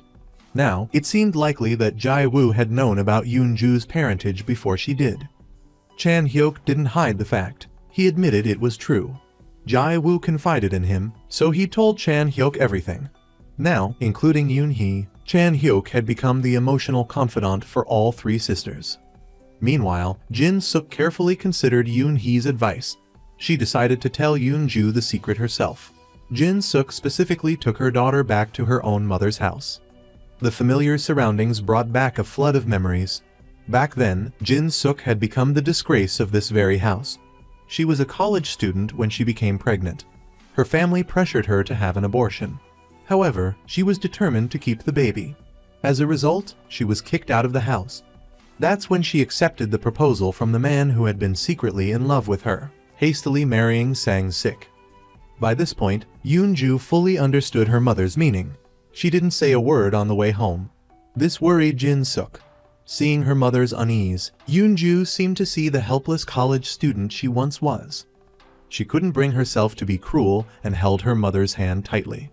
Now, it seemed likely that Jae-woo had known about Yoon-ju's parentage before she did. Chan Hyuk didn't hide the fact. He admitted it was true. Jae-woo confided in him, so he told Chan Hyuk everything. Now, including Yoon-hee, Chan Hyuk had become the emotional confidant for all three sisters. Meanwhile, Jin-suk carefully considered Yoon-hee's advice. She decided to tell Yoon-ju the secret herself. Jin-suk specifically took her daughter back to her own mother's house. The familiar surroundings brought back a flood of memories. Back then, Jin-suk had become the disgrace of this very house. She was a college student when she became pregnant. Her family pressured her to have an abortion. However, she was determined to keep the baby. As a result, she was kicked out of the house. That's when she accepted the proposal from the man who had been secretly in love with her, hastily marrying Sang-sik. By this point, Yoon-ju fully understood her mother's meaning. She didn't say a word on the way home. This worried Jin-suk. Seeing her mother's unease, Yoon-ju seemed to see the helpless college student she once was. She couldn't bring herself to be cruel and held her mother's hand tightly.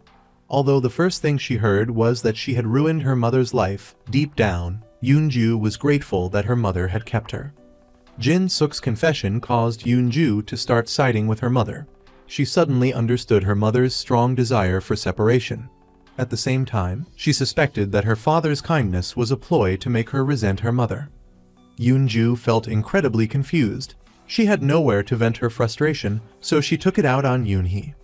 Although the first thing she heard was that she had ruined her mother's life, deep down, Yoon-ju was grateful that her mother had kept her. Jin-suk's confession caused Yoon-ju to start siding with her mother. She suddenly understood her mother's strong desire for separation. At the same time, she suspected that her father's kindness was a ploy to make her resent her mother. Yoon-ju felt incredibly confused. She had nowhere to vent her frustration, so she took it out on Yoon-hee.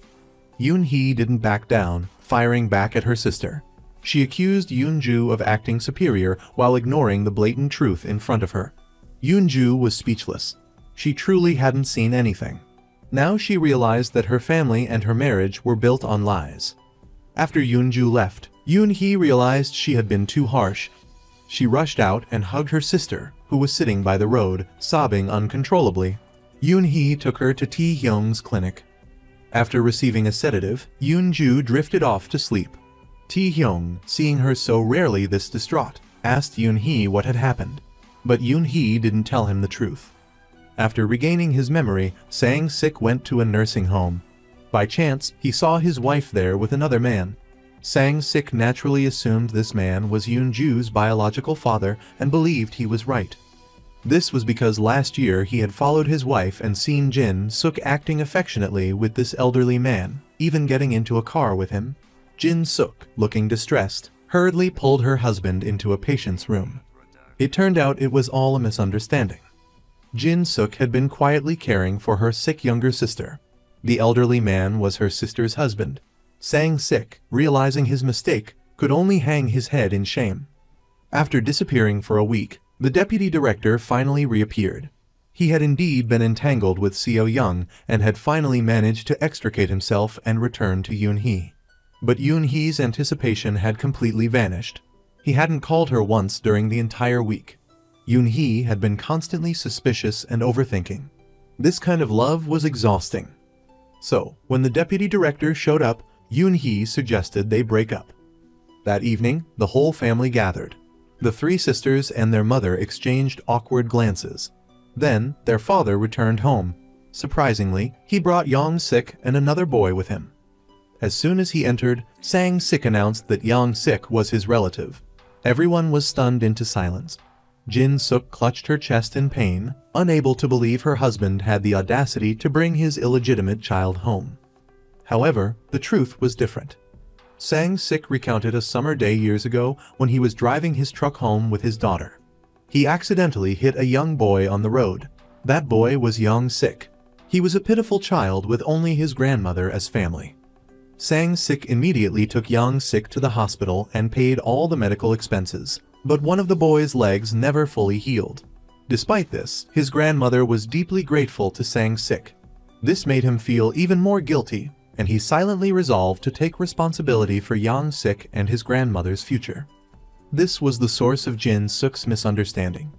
Yoon-hee didn't back down, firing back at her sister. She accused Yoon-ju of acting superior while ignoring the blatant truth in front of her. Yoon-ju was speechless. She truly hadn't seen anything. Now she realized that her family and her marriage were built on lies. After Yoon-ju left, Yoon-hee realized she had been too harsh. She rushed out and hugged her sister, who was sitting by the road, sobbing uncontrollably. Yoon-hee took her to Tae-hyung's clinic. After receiving a sedative, Yoon-ju drifted off to sleep. Tae-hyung, seeing her so rarely this distraught, asked Yoon-hee what had happened. But Yoon-hee didn't tell him the truth. After regaining his memory, Sang-sik went to a nursing home. By chance, he saw his wife there with another man. Sang-sik naturally assumed this man was Yoon-ju's biological father and believed he was right. This was because last year he had followed his wife and seen Jin-suk acting affectionately with this elderly man, even getting into a car with him. Jin-suk, looking distressed, hurriedly pulled her husband into a patient's room. It turned out it was all a misunderstanding. Jin-suk had been quietly caring for her sick younger sister. The elderly man was her sister's husband. Sang-sik, realizing his mistake, could only hang his head in shame. After disappearing for a week, the deputy director finally reappeared. He had indeed been entangled with Seo-young and had finally managed to extricate himself and return to Yoon-hee. But Yoon-hee's anticipation had completely vanished. He hadn't called her once during the entire week. Yoon-hee had been constantly suspicious and overthinking. This kind of love was exhausting. So, when the deputy director showed up, Yoon-hee suggested they break up. That evening, the whole family gathered. The three sisters and their mother exchanged awkward glances. Then, their father returned home. Surprisingly, he brought Young-sik and another boy with him. As soon as he entered, Sang-sik announced that Young-sik was his relative. Everyone was stunned into silence. Jin-suk clutched her chest in pain, unable to believe her husband had the audacity to bring his illegitimate child home. However, the truth was different. Sang-sik recounted a summer day years ago when he was driving his truck home with his daughter. He accidentally hit a young boy on the road. That boy was Young-sik. He was a pitiful child with only his grandmother as family. Sang-sik immediately took Young-sik to the hospital and paid all the medical expenses. But one of the boy's legs never fully healed. Despite this, his grandmother was deeply grateful to Sang-sik. This made him feel even more guilty, and he silently resolved to take responsibility for Young-sik and his grandmother's future. This was the source of Jin-suk's misunderstanding.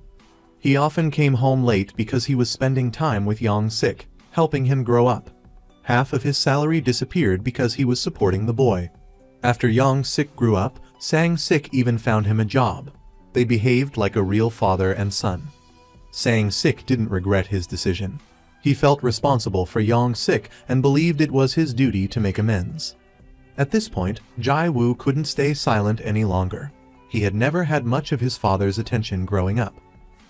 He often came home late because he was spending time with Young-sik, helping him grow up. Half of his salary disappeared because he was supporting the boy. After Yang Sik grew up, Sang Sik even found him a job. They behaved like a real father and son. Sang Sik didn't regret his decision. He felt responsible for Yang Sik and believed it was his duty to make amends. At this point, Jai Woo couldn't stay silent any longer. He had never had much of his father's attention growing up.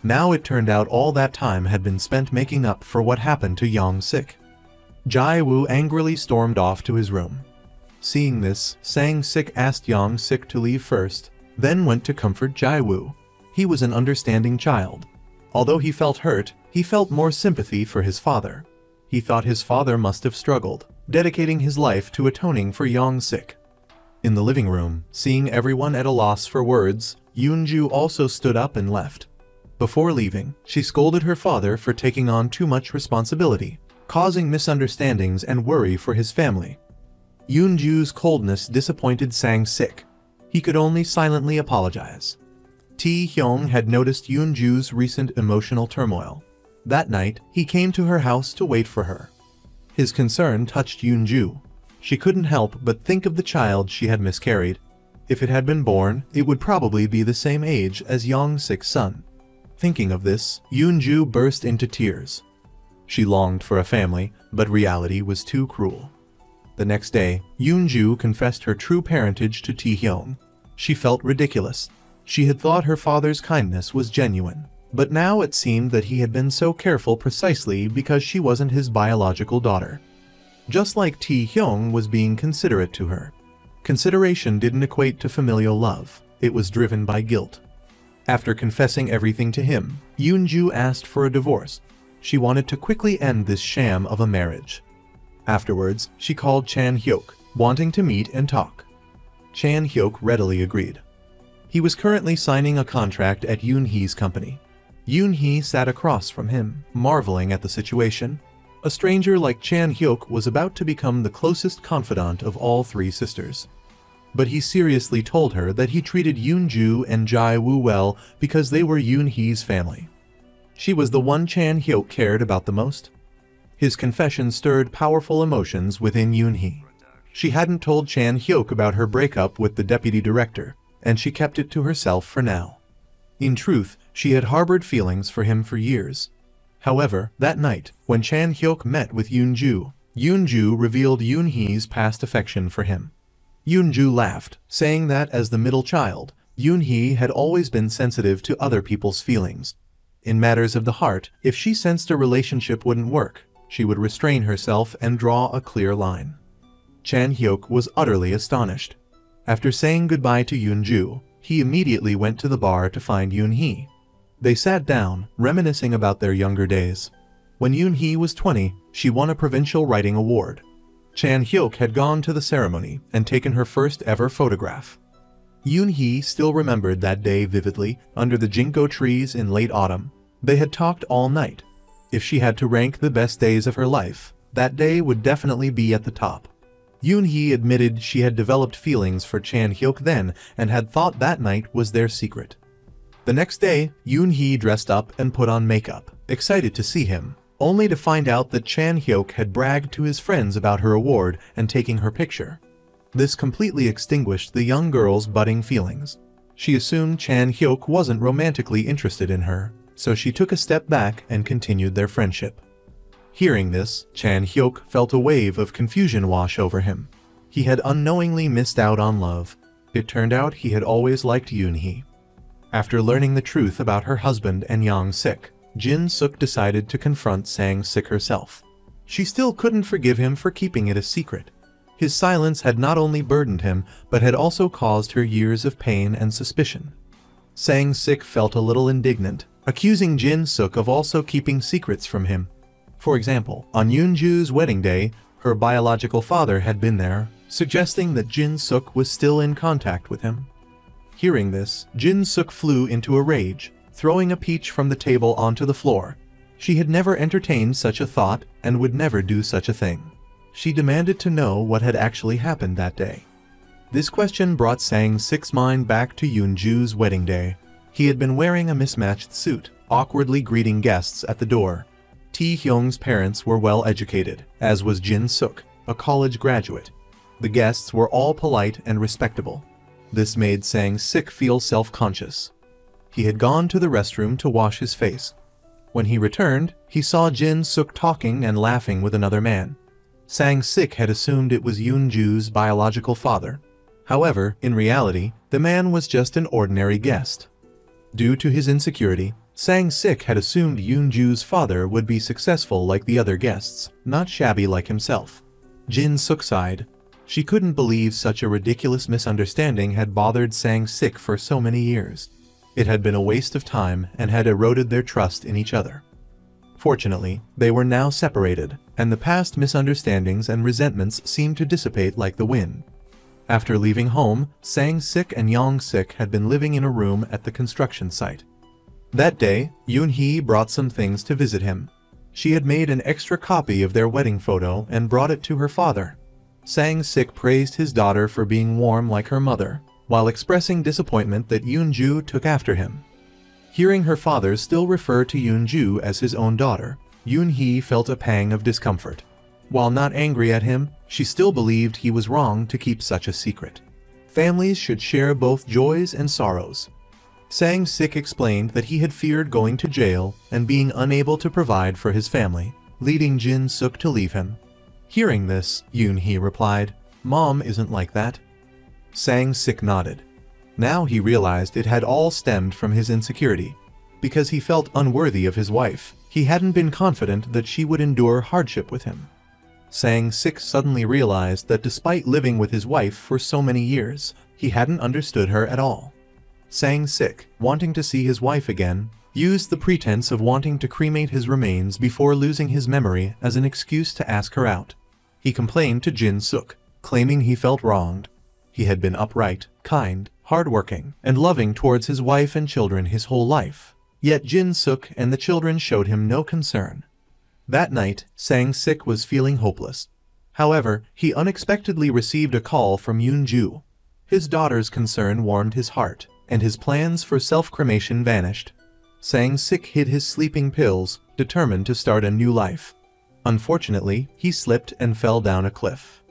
Now it turned out all that time had been spent making up for what happened to Yang Sik. Jai Woo angrily stormed off to his room. Seeing this, Sang Sik asked Yang Sik to leave first, then went to comfort Jai Woo. He was an understanding child. Although he felt hurt, he felt more sympathy for his father. He thought his father must have struggled, dedicating his life to atoning for Yang Sik. In the living room, seeing everyone at a loss for words, Yoon-ju also stood up and left. Before leaving, she scolded her father for taking on too much responsibility, causing misunderstandings and worry for his family. Yoon-ju's coldness disappointed Sang Sik. He could only silently apologize. Tae-hyung had noticed Yoon-ju's recent emotional turmoil. That night, he came to her house to wait for her. His concern touched Yoon-ju. She couldn't help but think of the child she had miscarried. If it had been born, it would probably be the same age as Yang Sik's son. Thinking of this, Yoon-ju burst into tears. She longed for a family, but reality was too cruel. The next day, Yoon-ju confessed her true parentage to Tae-hyung. She felt ridiculous. She had thought her father's kindness was genuine, but now it seemed that he had been so careful precisely because she wasn't his biological daughter. Just like Tae-hyung was being considerate to her. Consideration didn't equate to familial love, it was driven by guilt. After confessing everything to him, Yoon-ju asked for a divorce. She wanted to quickly end this sham of a marriage. Afterwards, she called Chan Hyuk, wanting to meet and talk. Chan Hyuk readily agreed. He was currently signing a contract at Yoon-hee's company. Yoon-hee sat across from him, marveling at the situation. A stranger like Chan Hyuk was about to become the closest confidant of all three sisters. But he seriously told her that he treated Yoon-ju and Jai Woo well because they were Yoon-hee's family. She was the one Chan Hyuk cared about the most. His confession stirred powerful emotions within Yoon-hee. She hadn't told Chan Hyuk about her breakup with the deputy director, and she kept it to herself for now. In truth, she had harbored feelings for him for years. However, that night, when Chan Hyuk met with Yoon-ju, Yoon-ju revealed Yoon-hee's past affection for him. Yoon-ju laughed, saying that as the middle child, Yoon-hee had always been sensitive to other people's feelings. In matters of the heart, if she sensed a relationship wouldn't work, she would restrain herself and draw a clear line. Chan Hyuk was utterly astonished. After saying goodbye to Yoon-ju, he immediately went to the bar to find Yoon-hee. They sat down, reminiscing about their younger days. When Yoon-hee was 20, she won a provincial writing award. Chan Hyuk had gone to the ceremony and taken her first ever photograph. Yoon-hee still remembered that day vividly, under the ginkgo trees in late autumn. They had talked all night. If she had to rank the best days of her life, that day would definitely be at the top. Yoon-hee admitted she had developed feelings for Chan Hyuk then and had thought that night was their secret. The next day, Yoon-hee dressed up and put on makeup, excited to see him, only to find out that Chan Hyuk had bragged to his friends about her award and taking her picture. This completely extinguished the young girl's budding feelings. She assumed Chan Hyuk wasn't romantically interested in her, so she took a step back and continued their friendship. Hearing this, Chan Hyuk felt a wave of confusion wash over him. He had unknowingly missed out on love. It turned out he had always liked Yoon-hee. After learning the truth about her husband and Yang Sik, Jin Suk decided to confront Sang Sik herself. She still couldn't forgive him for keeping it a secret. His silence had not only burdened him, but had also caused her years of pain and suspicion. Sang Sik felt a little indignant, accusing Jin Suk of also keeping secrets from him. For example, on Yoon-ju's wedding day, her biological father had been there, suggesting that Jin Suk was still in contact with him. Hearing this, Jin Suk flew into a rage, throwing a peach from the table onto the floor. She had never entertained such a thought and would never do such a thing. She demanded to know what had actually happened that day. This question brought Sang Sik's mind back to Yoon-ju's wedding day. He had been wearing a mismatched suit, awkwardly greeting guests at the door. Tae-hyung's parents were well educated, as was Jin Suk, a college graduate. The guests were all polite and respectable. This made Sang-sik feel self-conscious. He had gone to the restroom to wash his face. When he returned, he saw Jin-suk talking and laughing with another man. Sang-sik had assumed it was Yoon-ju's biological father. However, in reality, the man was just an ordinary guest. Due to his insecurity, Sang-sik had assumed Yoon-ju's father would be successful like the other guests, not shabby like himself. Jin-suk sighed. She couldn't believe such a ridiculous misunderstanding had bothered Sang-sik for so many years. It had been a waste of time and had eroded their trust in each other. Fortunately, they were now separated, and the past misunderstandings and resentments seemed to dissipate like the wind. After leaving home, Sang-sik and Yong-sik had been living in a room at the construction site. That day, Yoon-hee brought some things to visit him. She had made an extra copy of their wedding photo and brought it to her father. Sang-sik praised his daughter for being warm like her mother, while expressing disappointment that Yoon-ju took after him. Hearing her father still refer to Yoon-ju as his own daughter, Yoon-hee felt a pang of discomfort. While not angry at him, she still believed he was wrong to keep such a secret. Families should share both joys and sorrows. Sang-sik explained that he had feared going to jail and being unable to provide for his family, leading Jin-suk to leave him. Hearing this, Yoon-hee replied, "Mom isn't like that." Sang-sik nodded. Now he realized it had all stemmed from his insecurity. Because he felt unworthy of his wife, he hadn't been confident that she would endure hardship with him. Sang-sik suddenly realized that despite living with his wife for so many years, he hadn't understood her at all. Sang-sik, wanting to see his wife again, used the pretense of wanting to cremate his remains before losing his memory as an excuse to ask her out. He complained to Jin-suk, claiming he felt wronged. He had been upright, kind, hardworking, and loving towards his wife and children his whole life. Yet Jin-suk and the children showed him no concern. That night, Sang-sik was feeling hopeless. However, he unexpectedly received a call from Yoon-ju. His daughter's concern warmed his heart, and his plans for self-cremation vanished. Sang-sik hid his sleeping pills, determined to start a new life. Unfortunately, he slipped and fell down a cliff.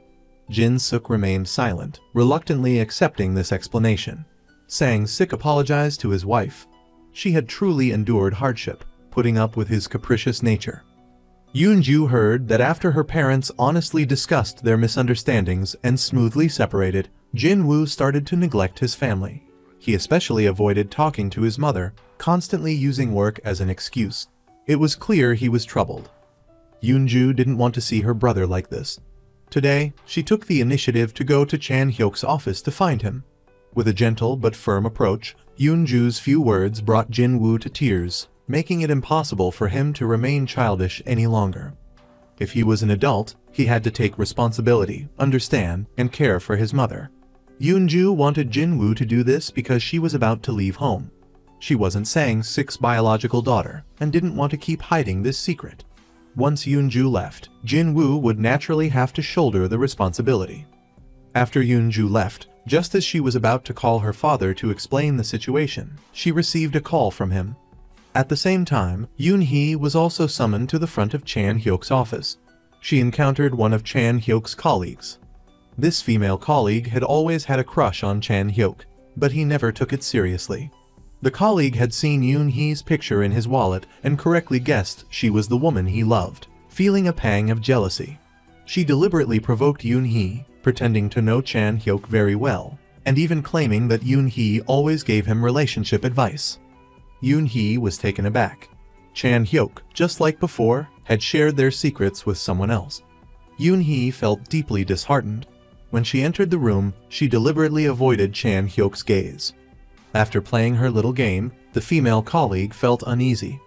Jin-suk remained silent, reluctantly accepting this explanation. Sang-sik apologized to his wife. She had truly endured hardship, putting up with his capricious nature. Yoon-ju heard that after her parents honestly discussed their misunderstandings and smoothly separated, Jin-woo started to neglect his family. He especially avoided talking to his mother, constantly using work as an excuse. It was clear he was troubled. Yoon-ju didn't want to see her brother like this. Today, she took the initiative to go to Chan-hyuk's office to find him. With a gentle but firm approach, Yoon-ju's few words brought Jin-woo to tears, making it impossible for him to remain childish any longer. If he was an adult, he had to take responsibility, understand, and care for his mother. Yoon-ju wanted Jin-woo to do this because she was about to leave home. She wasn't Sang-sik's biological daughter, and didn't want to keep hiding this secret. Once Yoon-ju left, Jin-woo would naturally have to shoulder the responsibility. After Yoon-ju left, just as she was about to call her father to explain the situation, she received a call from him. At the same time, Yoon-hee was also summoned to the front of Chan-hyuk's office. She encountered one of Chan-hyuk's colleagues. This female colleague had always had a crush on Chan-hyuk, but he never took it seriously. The colleague had seen Yoon-hee's picture in his wallet and correctly guessed she was the woman he loved, feeling a pang of jealousy. She deliberately provoked Yoon-hee, pretending to know Chan-hyuk very well, and even claiming that Yoon-hee always gave him relationship advice. Yoon-hee was taken aback. Chan-hyuk, just like before, had shared their secrets with someone else. Yoon-hee felt deeply disheartened. When she entered the room, she deliberately avoided Chan-hyuk's gaze. After playing her little game, the female colleague felt uneasy.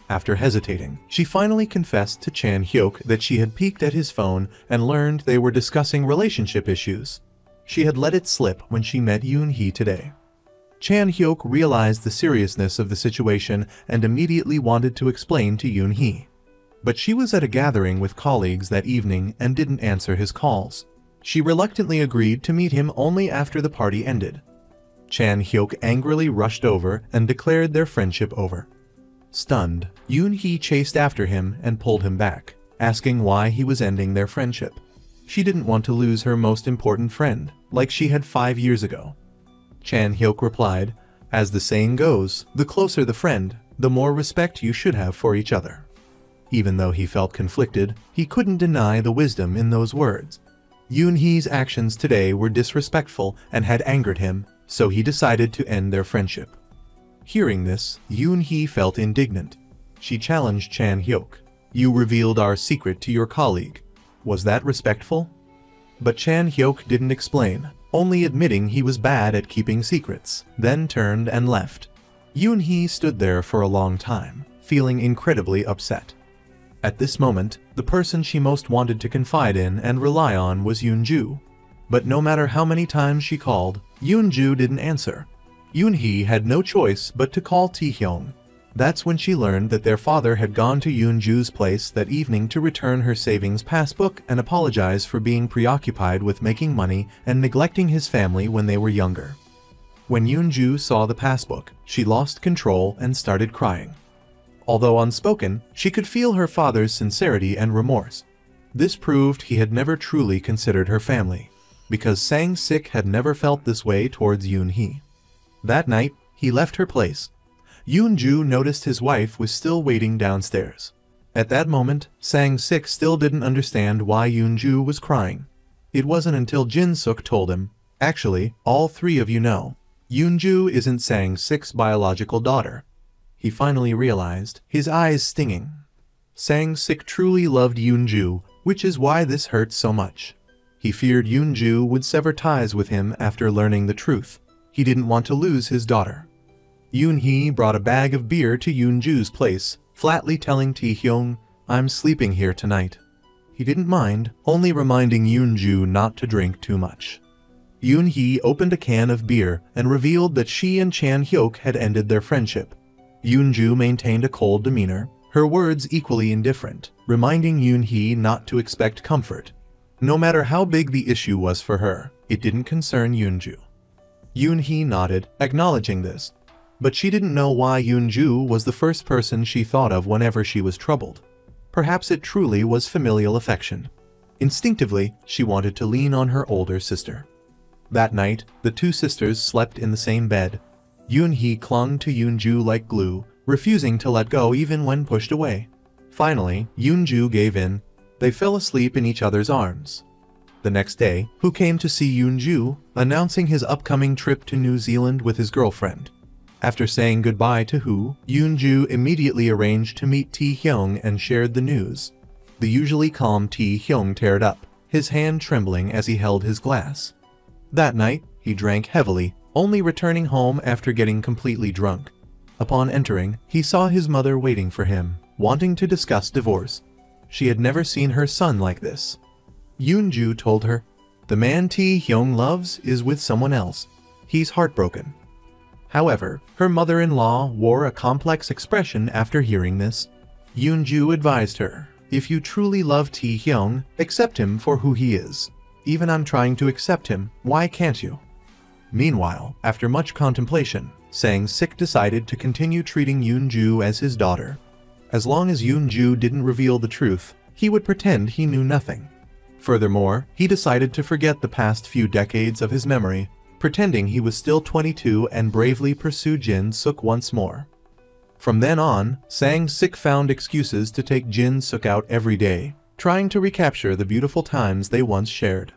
After hesitating, she finally confessed to Chan-hyuk that she had peeked at his phone and learned they were discussing relationship issues. She had let it slip when she met Yoon-hee today. Chan-hyuk realized the seriousness of the situation and immediately wanted to explain to Yoon-hee. But she was at a gathering with colleagues that evening and didn't answer his calls. She reluctantly agreed to meet him only after the party ended. Chan-hyuk angrily rushed over and declared their friendship over. Stunned, Yoon-hee chased after him and pulled him back, asking why he was ending their friendship. She didn't want to lose her most important friend, like she had 5 years ago. Chan Hyuk replied, "As the saying goes, the closer the friend, the more respect you should have for each other." Even though he felt conflicted, he couldn't deny the wisdom in those words. Yoon-hee's actions today were disrespectful and had angered him, so he decided to end their friendship. Hearing this, Yoon-hee felt indignant. She challenged Chan Hyuk. "You revealed our secret to your colleague. Was that respectful?" But Chan Hyuk didn't explain, only admitting he was bad at keeping secrets, then turned and left. Yoon-hee stood there for a long time, feeling incredibly upset. At this moment, the person she most wanted to confide in and rely on was Yoon-ju. But no matter how many times she called, Yoon-ju didn't answer. Yoon-hee had no choice but to call Taehyung. That's when she learned that their father had gone to Yoon-ju's place that evening to return her savings passbook and apologize for being preoccupied with making money and neglecting his family when they were younger. When Yoon-ju saw the passbook, she lost control and started crying. Although unspoken, she could feel her father's sincerity and remorse. This proved he had never truly considered her family, because Sang-sik had never felt this way towards Yoon-hee. That night, he left her place. Yoon-ju noticed his wife was still waiting downstairs. At that moment, Sang-sik still didn't understand why Yoon-ju was crying. It wasn't until Jin-suk told him, "Actually, all three of you know, Yoon-ju isn't Sang-sik's biological daughter." He finally realized, his eyes stinging. Sang-sik truly loved Yoon-ju, which is why this hurt so much. He feared Yoon-ju would sever ties with him after learning the truth. He didn't want to lose his daughter. Yoon-hee brought a bag of beer to Yoon-ju's place, flatly telling Taehyung, "I'm sleeping here tonight." He didn't mind, only reminding Yoon-ju not to drink too much. Yoon-hee opened a can of beer and revealed that she and Chan Hyuk had ended their friendship. Yoon-ju maintained a cold demeanor, her words equally indifferent, reminding Yoon-hee not to expect comfort. No matter how big the issue was for her, it didn't concern Yoon-ju. Yoon-hee nodded, acknowledging this. But she didn't know why Yoon-ju was the first person she thought of whenever she was troubled. Perhaps it truly was familial affection. Instinctively, she wanted to lean on her older sister. That night, the two sisters slept in the same bed. Yoon-hee clung to Yoon-ju like glue, refusing to let go even when pushed away. Finally, Yoon-ju gave in. They fell asleep in each other's arms. The next day, Hu came to see Yoon-ju, announcing his upcoming trip to New Zealand with his girlfriend. After saying goodbye to Hu, Yoon-ju immediately arranged to meet Taehyung and shared the news. The usually calm Taehyung teared up, his hand trembling as he held his glass. That night, he drank heavily, only returning home after getting completely drunk. Upon entering, he saw his mother waiting for him, wanting to discuss divorce. She had never seen her son like this. Yoon-ju told her, "The man Taehyung loves is with someone else. He's heartbroken." However, her mother-in-law wore a complex expression after hearing this. Yoon-ju advised her, "If you truly love Taehyung, accept him for who he is. Even I'm trying to accept him, why can't you?" Meanwhile, after much contemplation, Sang-sik decided to continue treating Yoon-ju as his daughter. As long as Yoon-ju didn't reveal the truth, he would pretend he knew nothing. Furthermore, he decided to forget the past few decades of his memory, pretending he was still 22 and bravely pursue Jin-suk once more. From then on, Sang-sik found excuses to take Jin-suk out every day, trying to recapture the beautiful times they once shared.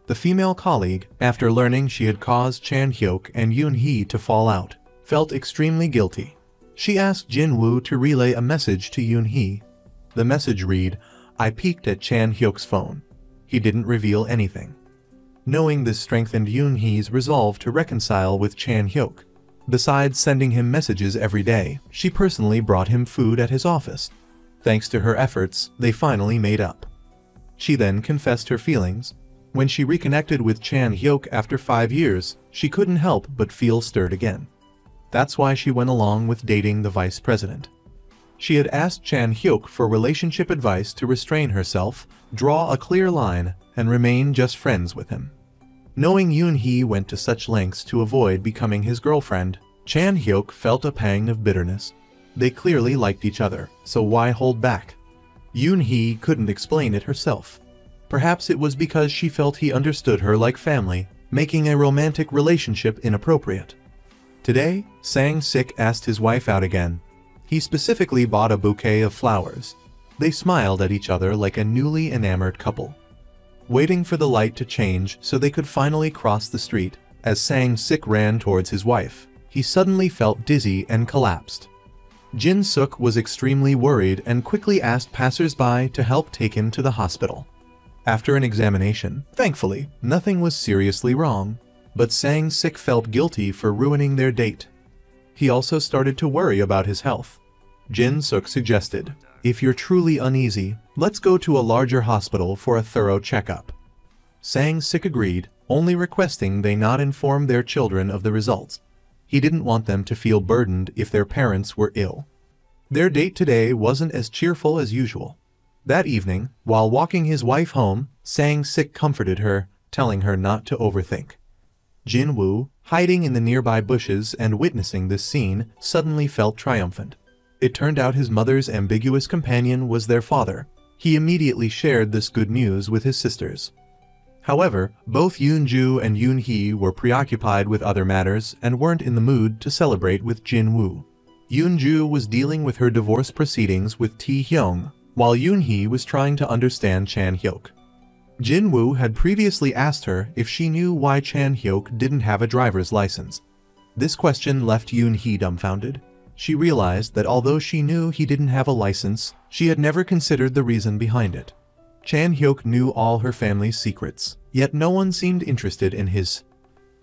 The female colleague, after learning she had caused Chan Hyuk and Yoon-hee to fall out, felt extremely guilty. She asked Jin-woo to relay a message to Yoon-hee. The message read, "I peeked at Chan Hyuk's phone. He didn't reveal anything." Knowing this strengthened Yoon-hee's resolve to reconcile with Chan Hyuk. Besides sending him messages every day, she personally brought him food at his office. Thanks to her efforts, they finally made up. She then confessed her feelings. When she reconnected with Chan Hyuk after 5 years, she couldn't help but feel stirred again. That's why she went along with dating the vice president. She had asked Chan Hyuk for relationship advice to restrain herself, draw a clear line, and remain just friends with him. Knowing Yoon-hee went to such lengths to avoid becoming his girlfriend, Chan Hyuk felt a pang of bitterness. They clearly liked each other, so why hold back? Yoon-hee couldn't explain it herself. Perhaps it was because she felt he understood her like family, making a romantic relationship inappropriate. Today, Sang-sik asked his wife out again. He specifically bought a bouquet of flowers. They smiled at each other like a newly enamored couple. Waiting for the light to change so they could finally cross the street, as Sang-sik ran towards his wife, he suddenly felt dizzy and collapsed. Jin-suk was extremely worried and quickly asked passers-by to help take him to the hospital. After an examination, thankfully, nothing was seriously wrong, but Sang-sik felt guilty for ruining their date. He also started to worry about his health. Jin-suk suggested, "If you're truly uneasy, let's go to a larger hospital for a thorough checkup." Sang-sik agreed, only requesting they not inform their children of the results. He didn't want them to feel burdened if their parents were ill. Their date today wasn't as cheerful as usual. That evening, while walking his wife home, Sang-sik comforted her, telling her not to overthink. Jin-woo, hiding in the nearby bushes and witnessing this scene, suddenly felt triumphant. It turned out his mother's ambiguous companion was their father. He immediately shared this good news with his sisters. However, both Yoon-ju and Yoon-hee were preoccupied with other matters and weren't in the mood to celebrate with Jin-woo. Yoon-ju was dealing with her divorce proceedings with Tae-hyung, while Yoon-hee was trying to understand Chan-hyuk. Jin-woo had previously asked her if she knew why Chan-hyuk didn't have a driver's license. This question left Yoon-hee dumbfounded. She realized that although she knew he didn't have a license, she had never considered the reason behind it. Chan-hyuk knew all her family's secrets, yet no one seemed interested in his.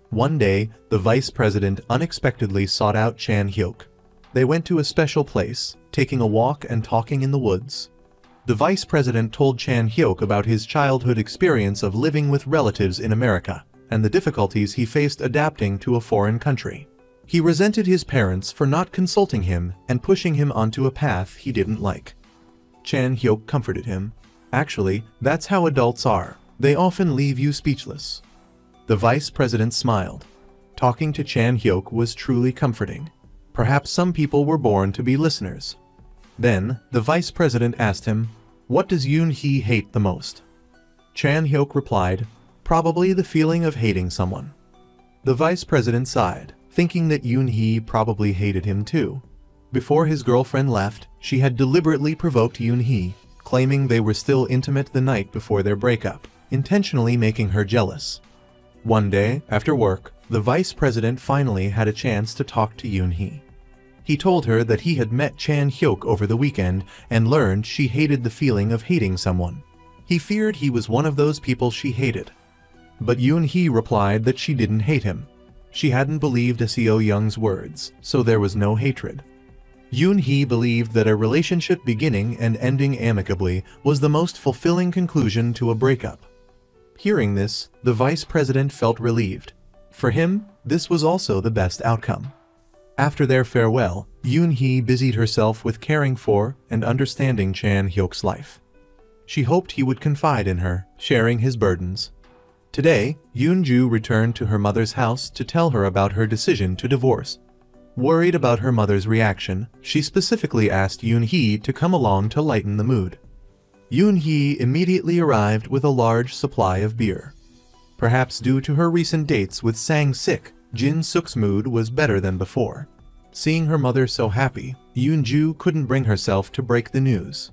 One day, the vice president unexpectedly sought out Chan-hyuk. They went to a special place, taking a walk and talking in the woods. The vice president told Chan-hyuk about his childhood experience of living with relatives in America, and the difficulties he faced adapting to a foreign country. He resented his parents for not consulting him and pushing him onto a path he didn't like. Chan-hyuk comforted him. "Actually, that's how adults are. They often leave you speechless." The vice president smiled. Talking to Chan-hyuk was truly comforting. Perhaps some people were born to be listeners. Then, the vice president asked him, "What does Yoon-hee hate the most?" Chan-hyuk replied, "Probably the feeling of hating someone." The vice president sighed, thinking that Yoon-hee probably hated him too. Before his girlfriend left, she had deliberately provoked Yoon-hee, claiming they were still intimate the night before their breakup, intentionally making her jealous. One day, after work, the vice president finally had a chance to talk to Yoon-hee. He told her that he had met Chan-hyuk over the weekend and learned she hated the feeling of hating someone. He feared he was one of those people she hated. But Yoon-hee replied that she didn't hate him. She hadn't believed Seo Young's words, so there was no hatred. Yoon-hee believed that a relationship beginning and ending amicably was the most fulfilling conclusion to a breakup. Hearing this, the vice president felt relieved. For him, this was also the best outcome. After their farewell, Yoon-hee busied herself with caring for and understanding Chan-hyuk's life. She hoped he would confide in her, sharing his burdens. Today, Yoon-ju returned to her mother's house to tell her about her decision to divorce. Worried about her mother's reaction, she specifically asked Yoon-hee to come along to lighten the mood. Yoon-hee immediately arrived with a large supply of beer. Perhaps due to her recent dates with Sang-sik, Jin-suk's mood was better than before. Seeing her mother so happy, Yoon-ju couldn't bring herself to break the news.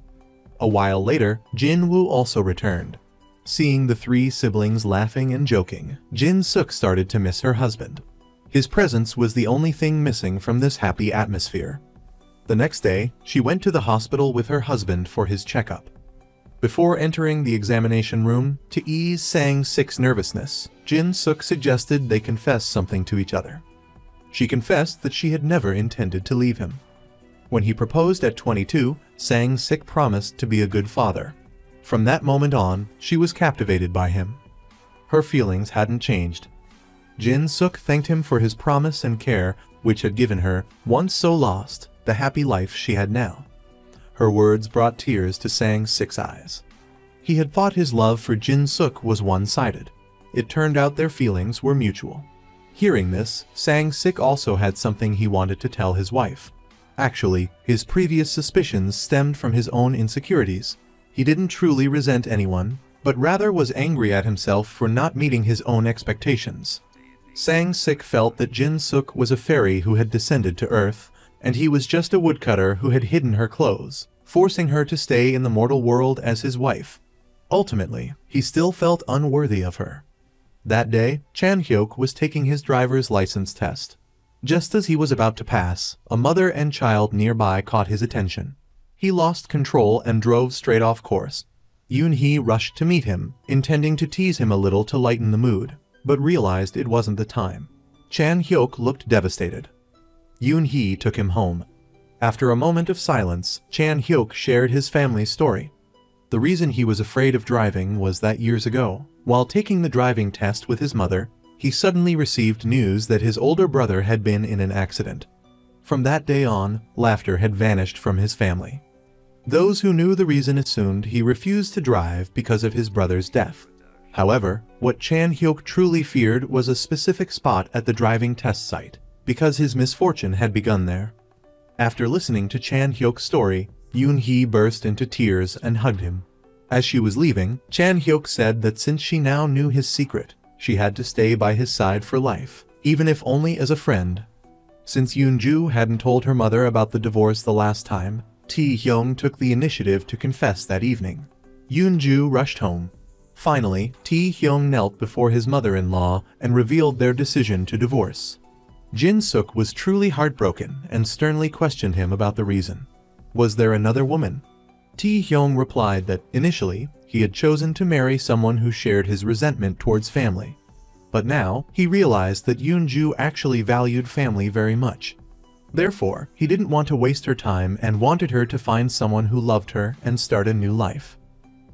A while later, Jin-woo also returned. Seeing the three siblings laughing and joking, Jin-suk started to miss her husband. His presence was the only thing missing from this happy atmosphere. The next day, she went to the hospital with her husband for his checkup. Before entering the examination room, to ease Sang-sik's nervousness, Jin-suk suggested they confess something to each other. She confessed that she had never intended to leave him. When he proposed at 22, Sang-sik promised to be a good father. From that moment on, she was captivated by him. Her feelings hadn't changed. Jin-suk thanked him for his promise and care, which had given her, once so lost, the happy life she had now. Her words brought tears to Sang-sik's eyes. He had thought his love for Jin-suk was one-sided. It turned out their feelings were mutual. Hearing this, Sang-sik also had something he wanted to tell his wife. Actually, his previous suspicions stemmed from his own insecurities. He didn't truly resent anyone, but rather was angry at himself for not meeting his own expectations. Sang-sik felt that Jin-suk was a fairy who had descended to Earth, and he was just a woodcutter who had hidden her clothes, forcing her to stay in the mortal world as his wife. Ultimately, he still felt unworthy of her. That day, Chan-hyuk was taking his driver's license test. Just as he was about to pass, a mother and child nearby caught his attention. He lost control and drove straight off course. Yoon-hee rushed to meet him, intending to tease him a little to lighten the mood, but realized it wasn't the time. Chan-hyuk looked devastated. Yoon-hee took him home. After a moment of silence, Chan-hyuk shared his family's story. The reason he was afraid of driving was that years ago, while taking the driving test with his mother, he suddenly received news that his older brother had been in an accident. From that day on, laughter had vanished from his family. Those who knew the reason assumed he refused to drive because of his brother's death. However, what Chan-hyuk truly feared was a specific spot at the driving test site, because his misfortune had begun there. After listening to Chan-hyuk's story, Yoon-hee burst into tears and hugged him. As she was leaving, Chan-hyuk said that since she now knew his secret, she had to stay by his side for life, even if only as a friend. Since Yoon-ju hadn't told her mother about the divorce the last time, Tae-hyung took the initiative to confess that evening. Yoon-ju rushed home. Finally, Tae-hyung knelt before his mother-in-law and revealed their decision to divorce. Jin-suk was truly heartbroken and sternly questioned him about the reason. Was there another woman? Tae-hyung replied that, initially, he had chosen to marry someone who shared his resentment towards family. But now, he realized that Yoon-ju actually valued family very much. Therefore, he didn't want to waste her time and wanted her to find someone who loved her and start a new life.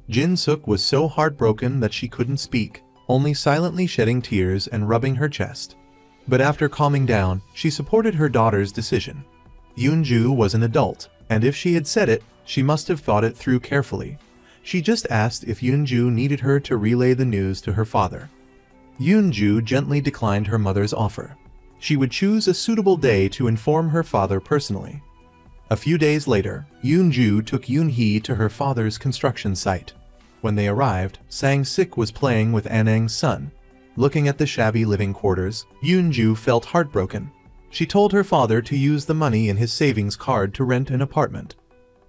Jin-suk was so heartbroken that she couldn't speak, only silently shedding tears and rubbing her chest. But after calming down, she supported her daughter's decision. Yoon-ju was an adult, and if she had said it, she must have thought it through carefully. She just asked if Yoon-ju needed her to relay the news to her father. Yoon-ju gently declined her mother's offer. She would choose a suitable day to inform her father personally. A few days later, Yoon-ju took Yoon-hee to her father's construction site. When they arrived, Sang-sik was playing with Anang's son. Looking at the shabby living quarters, Yoon-ju felt heartbroken. She told her father to use the money in his savings card to rent an apartment.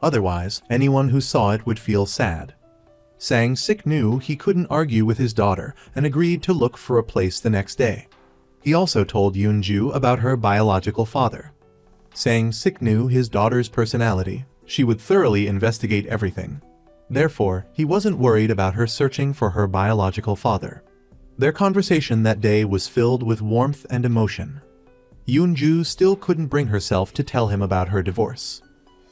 Otherwise, anyone who saw it would feel sad. Sang-sik knew he couldn't argue with his daughter and agreed to look for a place the next day. He also told Yoon-ju about her biological father. Sang-sik knew his daughter's personality. She would thoroughly investigate everything. Therefore, he wasn't worried about her searching for her biological father. Their conversation that day was filled with warmth and emotion. Yoon-ju still couldn't bring herself to tell him about her divorce.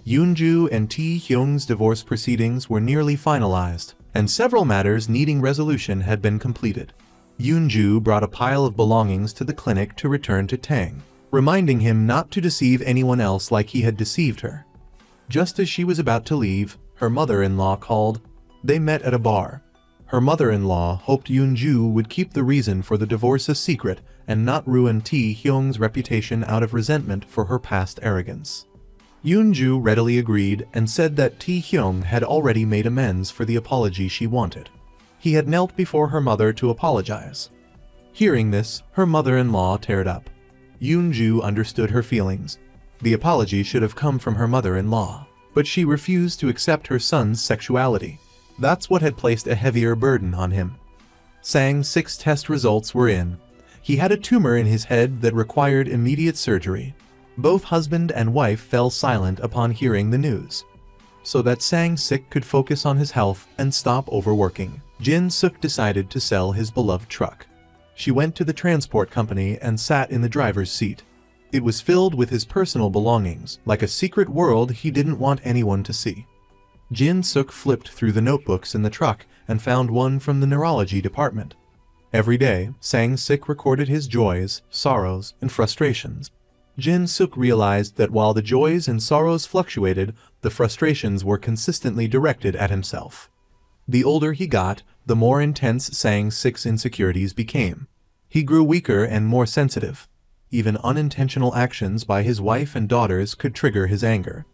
Yoon-ju and Tae-hyung's divorce proceedings were nearly finalized, and several matters needing resolution had been completed. Yoon-ju brought a pile of belongings to the clinic to return to Tang, reminding him not to deceive anyone else like he had deceived her. Just as she was about to leave, her mother-in-law called. They met at a bar. Her mother-in-law hoped Yoon-ju would keep the reason for the divorce a secret and not ruin Tae-hyung's reputation out of resentment for her past arrogance. Yoon-ju readily agreed and said that Tae-hyung had already made amends for the apology she wanted. He had knelt before her mother to apologize. Hearing this, her mother-in-law teared up. Yoon-ju understood her feelings. The apology should have come from her mother-in-law, but she refused to accept her son's sexuality. That's what had placed a heavier burden on him. Sang-sik's test results were in. He had a tumor in his head that required immediate surgery. Both husband and wife fell silent upon hearing the news. So that Sang-sik could focus on his health and stop overworking, Jin-suk decided to sell his beloved truck. She went to the transport company and sat in the driver's seat. It was filled with his personal belongings, like a secret world he didn't want anyone to see. Jin-suk flipped through the notebooks in the truck and found one from the neurology department. Every day, Sang-sik recorded his joys, sorrows, and frustrations. Jin-suk realized that while the joys and sorrows fluctuated, the frustrations were consistently directed at himself. The older he got, the more intense Sang-sik's insecurities became. He grew weaker and more sensitive. Even unintentional actions by his wife and daughters could trigger his anger.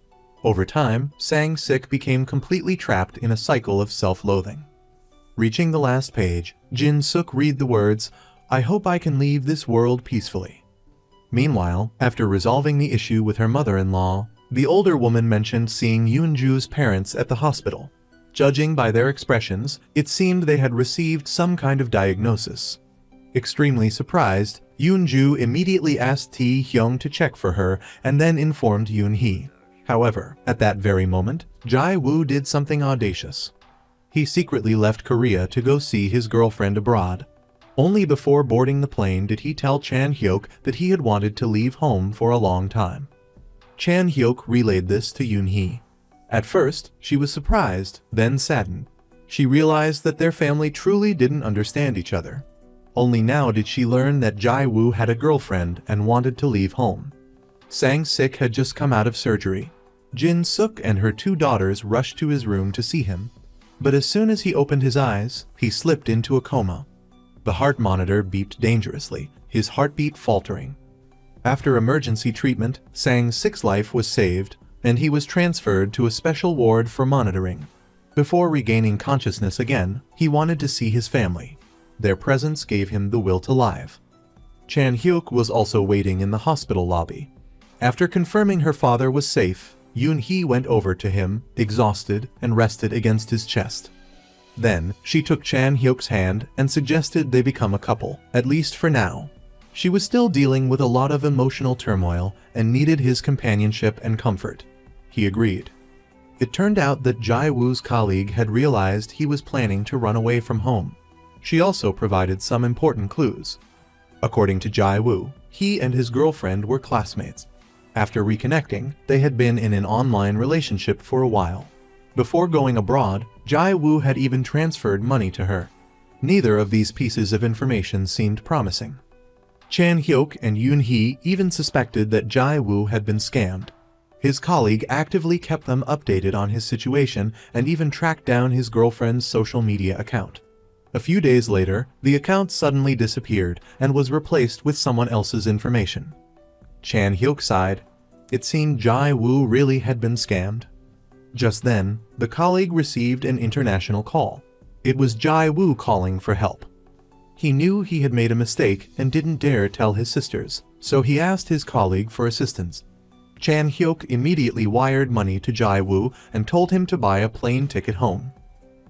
Over time, Sang-sik became completely trapped in a cycle of self-loathing. Reaching the last page, Jin Suk read the words, "I hope I can leave this world peacefully." Meanwhile, after resolving the issue with her mother-in-law, the older woman mentioned seeing Yoonju's parents at the hospital. Judging by their expressions, it seemed they had received some kind of diagnosis. Extremely surprised, Yoonju immediately asked Tae-hyung to check for her and then informed Yoon-hee. However, at that very moment, Jae-woo did something audacious. He secretly left Korea to go see his girlfriend abroad. Only before boarding the plane did he tell Chan-hyuk that he had wanted to leave home for a long time. Chan-hyuk relayed this to Yoon-hee. At first, she was surprised, then saddened. She realized that their family truly didn't understand each other. Only now did she learn that Jae-woo had a girlfriend and wanted to leave home. Sang-sik had just come out of surgery. Jin Suk and her 2 daughters rushed to his room to see him. But as soon as he opened his eyes, he slipped into a coma. The heart monitor beeped dangerously, his heartbeat faltering. After emergency treatment, Sang-sik's life was saved, and he was transferred to a special ward for monitoring. Before regaining consciousness again, he wanted to see his family. Their presence gave him the will to live. Chan-hyuk was also waiting in the hospital lobby. After confirming her father was safe, Yoon-hee went over to him, exhausted, and rested against his chest. Then, she took Chan-hyuk's hand and suggested they become a couple, at least for now. She was still dealing with a lot of emotional turmoil and needed his companionship and comfort. He agreed. It turned out that Jae-woo's colleague had realized he was planning to run away from home. She also provided some important clues. According to Jae-woo, he and his girlfriend were classmates. After reconnecting, they had been in an online relationship for a while. Before going abroad, Jae-woo had even transferred money to her. Neither of these pieces of information seemed promising. Chan-hyuk and Yoon-hee even suspected that Jae-woo had been scammed. His colleague actively kept them updated on his situation and even tracked down his girlfriend's social media account. A few days later, the account suddenly disappeared and was replaced with someone else's information. Chan-hyuk sighed. It seemed Jae-woo really had been scammed. Just then, the colleague received an international call. It was Jae-woo calling for help. He knew he had made a mistake and didn't dare tell his sisters, so he asked his colleague for assistance. Chan-hyuk immediately wired money to Jae-woo and told him to buy a plane ticket home.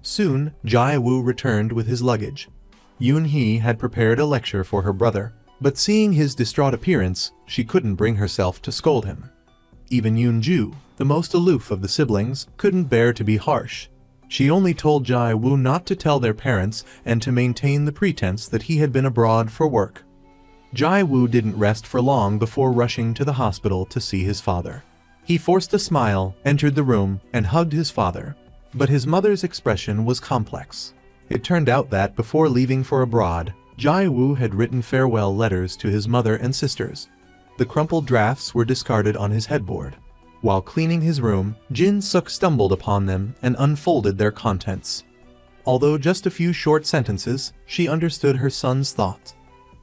Soon, Jae-woo returned with his luggage. Yoon-hee had prepared a lecture for her brother, but seeing his distraught appearance, she couldn't bring herself to scold him. Even Yoonju, the most aloof of the siblings, couldn't bear to be harsh. She only told Jae-woo not to tell their parents and to maintain the pretense that he had been abroad for work. Jae-woo didn't rest for long before rushing to the hospital to see his father. He forced a smile, entered the room, and hugged his father. But his mother's expression was complex. It turned out that before leaving for abroad, Jae-woo had written farewell letters to his mother and sisters. The crumpled drafts were discarded on his headboard. While cleaning his room, Jin Suk stumbled upon them and unfolded their contents. Although just a few short sentences, she understood her son's thoughts.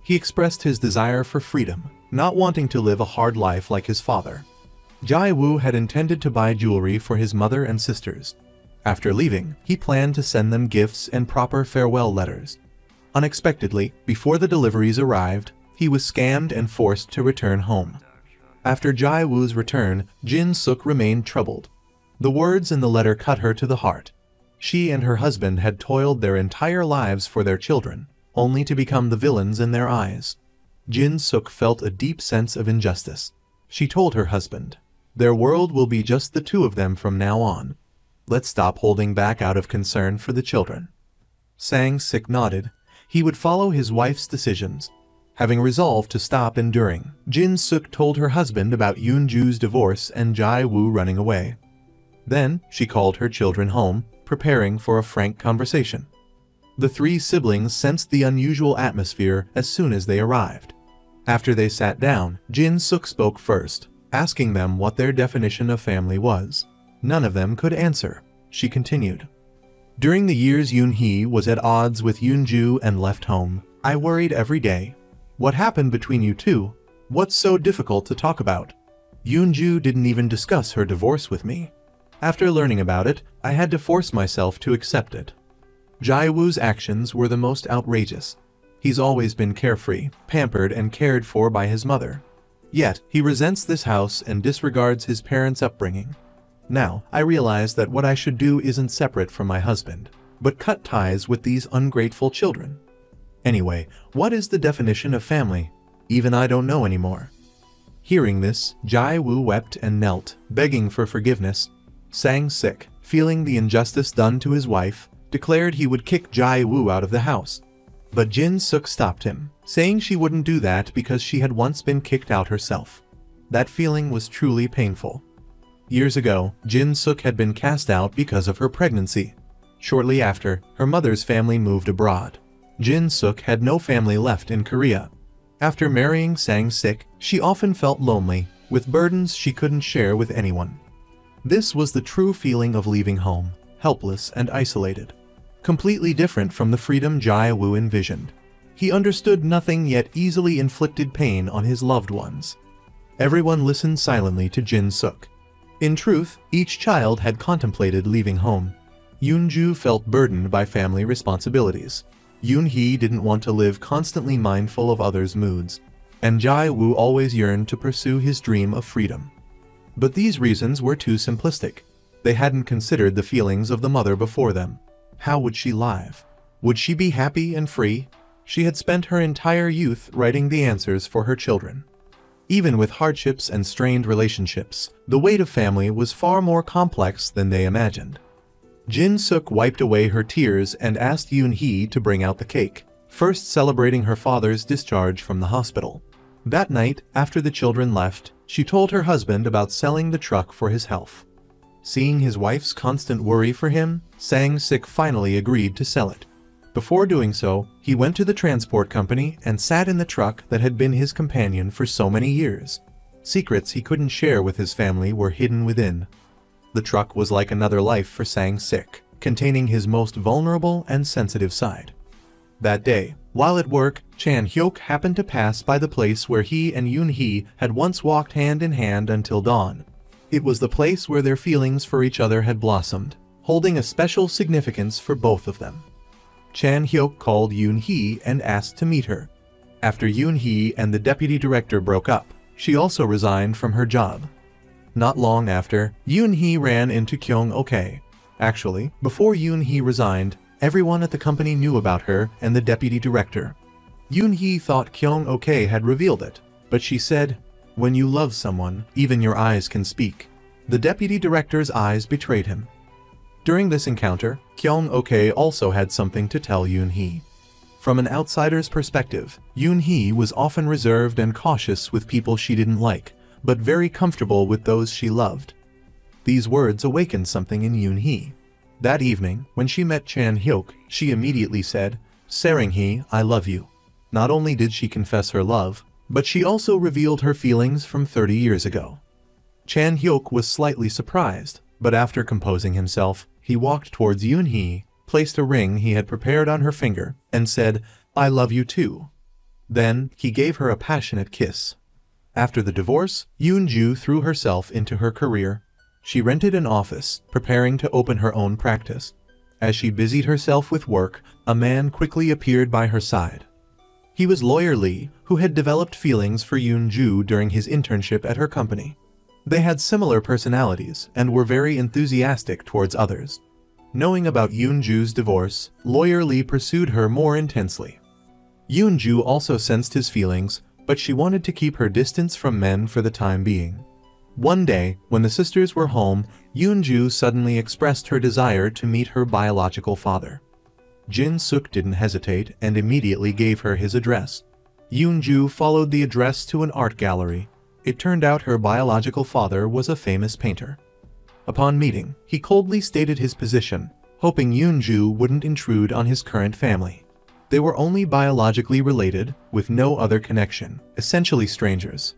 He expressed his desire for freedom, not wanting to live a hard life like his father. Jae-woo had intended to buy jewelry for his mother and sisters. After leaving, he planned to send them gifts and proper farewell letters. Unexpectedly, before the deliveries arrived, he was scammed and forced to return home. After Jae-woo's return, Jin Suk remained troubled. The words in the letter cut her to the heart. She and her husband had toiled their entire lives for their children, only to become the villains in their eyes. Jin Suk felt a deep sense of injustice. She told her husband, "Their world will be just the 2 of them from now on. Let's stop holding back out of concern for the children." Sang-sik nodded. He would follow his wife's decisions. Having resolved to stop enduring, Jin Suk told her husband about Yoonju's divorce and Jae-woo running away. Then, she called her children home, preparing for a frank conversation. The 3 siblings sensed the unusual atmosphere as soon as they arrived. After they sat down, Jin Suk spoke first, asking them what their definition of family was. None of them could answer. She continued. "During the years Yoon-hee was at odds with Yoonju and left home, I worried every day. What happened between you 2? What's so difficult to talk about? Yoonju didn't even discuss her divorce with me. After learning about it, I had to force myself to accept it." Jae-woo's actions were the most outrageous. He's always been carefree, pampered and cared for by his mother. Yet, he resents this house and disregards his parents' upbringing. Now, I realize that what I should do isn't separate from my husband, but cut ties with these ungrateful children. Anyway, what is the definition of family? Even I don't know anymore. Hearing this, Jae-woo wept and knelt, begging for forgiveness. Sang-sik, feeling the injustice done to his wife, declared he would kick Jae-woo out of the house. But Jin-suk stopped him, saying she wouldn't do that because she had once been kicked out herself. That feeling was truly painful. Years ago, Jin-suk had been cast out because of her pregnancy. Shortly after, her mother's family moved abroad. Jin-suk had no family left in Korea. After marrying Sang-sik, she often felt lonely, with burdens she couldn't share with anyone. This was the true feeling of leaving home, helpless and isolated. Completely different from the freedom Jae-woo envisioned. He understood nothing yet easily inflicted pain on his loved ones. Everyone listened silently to Jin-suk. In truth, each child had contemplated leaving home. Yoon-ju felt burdened by family responsibilities. Yoon-hee didn't want to live constantly mindful of others' moods. And Jae-woo always yearned to pursue his dream of freedom. But these reasons were too simplistic. They hadn't considered the feelings of the mother before them. How would she live? Would she be happy and free? She had spent her entire youth writing the answers for her children. Even with hardships and strained relationships, the weight of family was far more complex than they imagined. Jin-suk wiped away her tears and asked Yoon-hee to bring out the cake, first celebrating her father's discharge from the hospital. That night, after the children left, she told her husband about selling the truck for his health. Seeing his wife's constant worry for him, Sang-sik finally agreed to sell it. Before doing so, he went to the transport company and sat in the truck that had been his companion for so many years. Secrets he couldn't share with his family were hidden within. The truck was like another life for Sang-sik, containing his most vulnerable and sensitive side. That day, while at work, Chan-hyuk happened to pass by the place where he and Yoon-hee had once walked hand in hand until dawn. It was the place where their feelings for each other had blossomed, holding a special significance for both of them. Chan-hyuk called Yoon-hee and asked to meet her. After Yoon-hee and the deputy director broke up, she also resigned from her job. Not long after, Yoon-hee ran into Kyung-ok. Actually, before Yoon-hee resigned, everyone at the company knew about her and the deputy director. Yoon-hee thought Kyung-ok had revealed it, but she said, "When you love someone, even your eyes can speak." The deputy director's eyes betrayed him. During this encounter, Kyung-ok also had something to tell Yoon-hee. From an outsider's perspective, Yoon-hee was often reserved and cautious with people she didn't like, but very comfortable with those she loved. These words awakened something in Yoon-hee. That evening, when she met Chan-hyuk, she immediately said, "Sarang-hee, I love you." Not only did she confess her love, but she also revealed her feelings from 30 years ago. Chan-hyuk was slightly surprised, but after composing himself, he walked towards Yoon-hee, placed a ring he had prepared on her finger, and said, "I love you too." Then, he gave her a passionate kiss. After the divorce, Yoon-ju threw herself into her career. She rented an office, preparing to open her own practice. As she busied herself with work, a man quickly appeared by her side. He was Lawyer Lee, who had developed feelings for Yoon-ju during his internship at her company. They had similar personalities and were very enthusiastic towards others. Knowing about Yoon-ju's divorce, Lawyer Lee pursued her more intensely. Yoon-ju also sensed his feelings, but she wanted to keep her distance from men for the time being. One day, when the sisters were home, Yoon-ju suddenly expressed her desire to meet her biological father. Jin-suk didn't hesitate and immediately gave her his address. Yoon-ju followed the address to an art gallery. It turned out her biological father was a famous painter. Upon meeting, he coldly stated his position, hoping Yoon-ju wouldn't intrude on his current family. They were only biologically related, with no other connection, essentially strangers.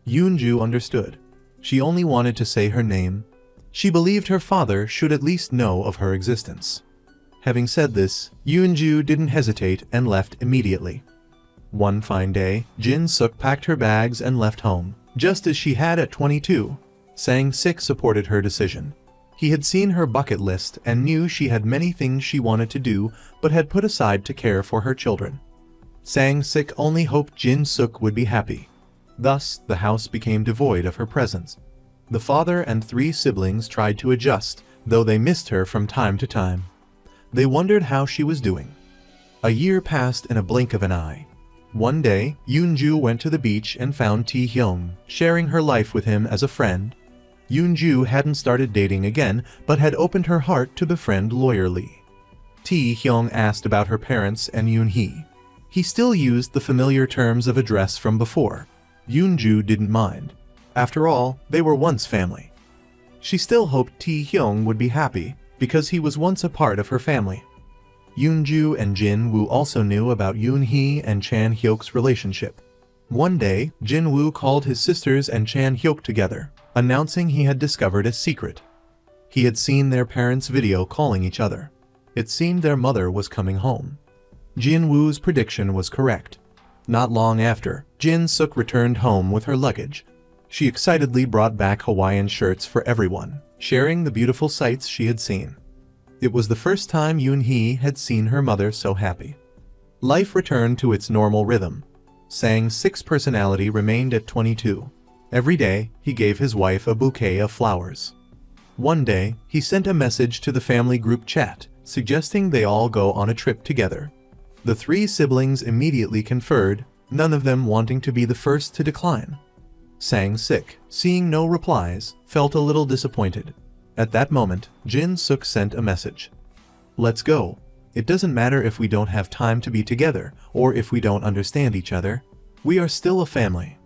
Yoon-ju understood. She only wanted to say her name. She believed her father should at least know of her existence. Having said this, Yoon-ju didn't hesitate and left immediately. One fine day, Jin-suk packed her bags and left home, just as she had at 22. Sang-sik supported her decision. He had seen her bucket list and knew she had many things she wanted to do but had put aside to care for her children. Sang-sik only hoped Jin-suk would be happy. Thus, the house became devoid of her presence. The father and 3 siblings tried to adjust, though they missed her from time to time. They wondered how she was doing. A year passed in a blink of an eye. One day, Yoon-ju went to the beach and found Tae-hyung, sharing her life with him as a friend. Yoon-ju hadn't started dating again, but had opened her heart to befriend Lawyer Lee. Tae-hyung asked about her parents and Yoon-hee. He still used the familiar terms of address from before. Yoon-ju didn't mind. After all, they were once family. She still hoped Tae-hyung would be happy, because he was once a part of her family. Yoon-ju and Jin-woo also knew about Yoon-hee and Chan-hyuk's relationship. One day, Jin-woo called his sisters and Chan-hyuk together, announcing he had discovered a secret. He had seen their parents video calling each other. It seemed their mother was coming home. Jin-woo's prediction was correct. Not long after, Jin-suk returned home with her luggage. She excitedly brought back Hawaiian shirts for everyone, sharing the beautiful sights she had seen. It was the first time Yoon-hee had seen her mother so happy. Life returned to its normal rhythm. Sang-sik's personality remained at 22. Every day, he gave his wife a bouquet of flowers. One day, he sent a message to the family group chat, suggesting they all go on a trip together. The 3 siblings immediately conferred, none of them wanting to be the first to decline. Sang-sik, seeing no replies, felt a little disappointed. At that moment, Jin-suk sent a message. "Let's go. It doesn't matter if we don't have time to be together, or if we don't understand each other. We are still a family."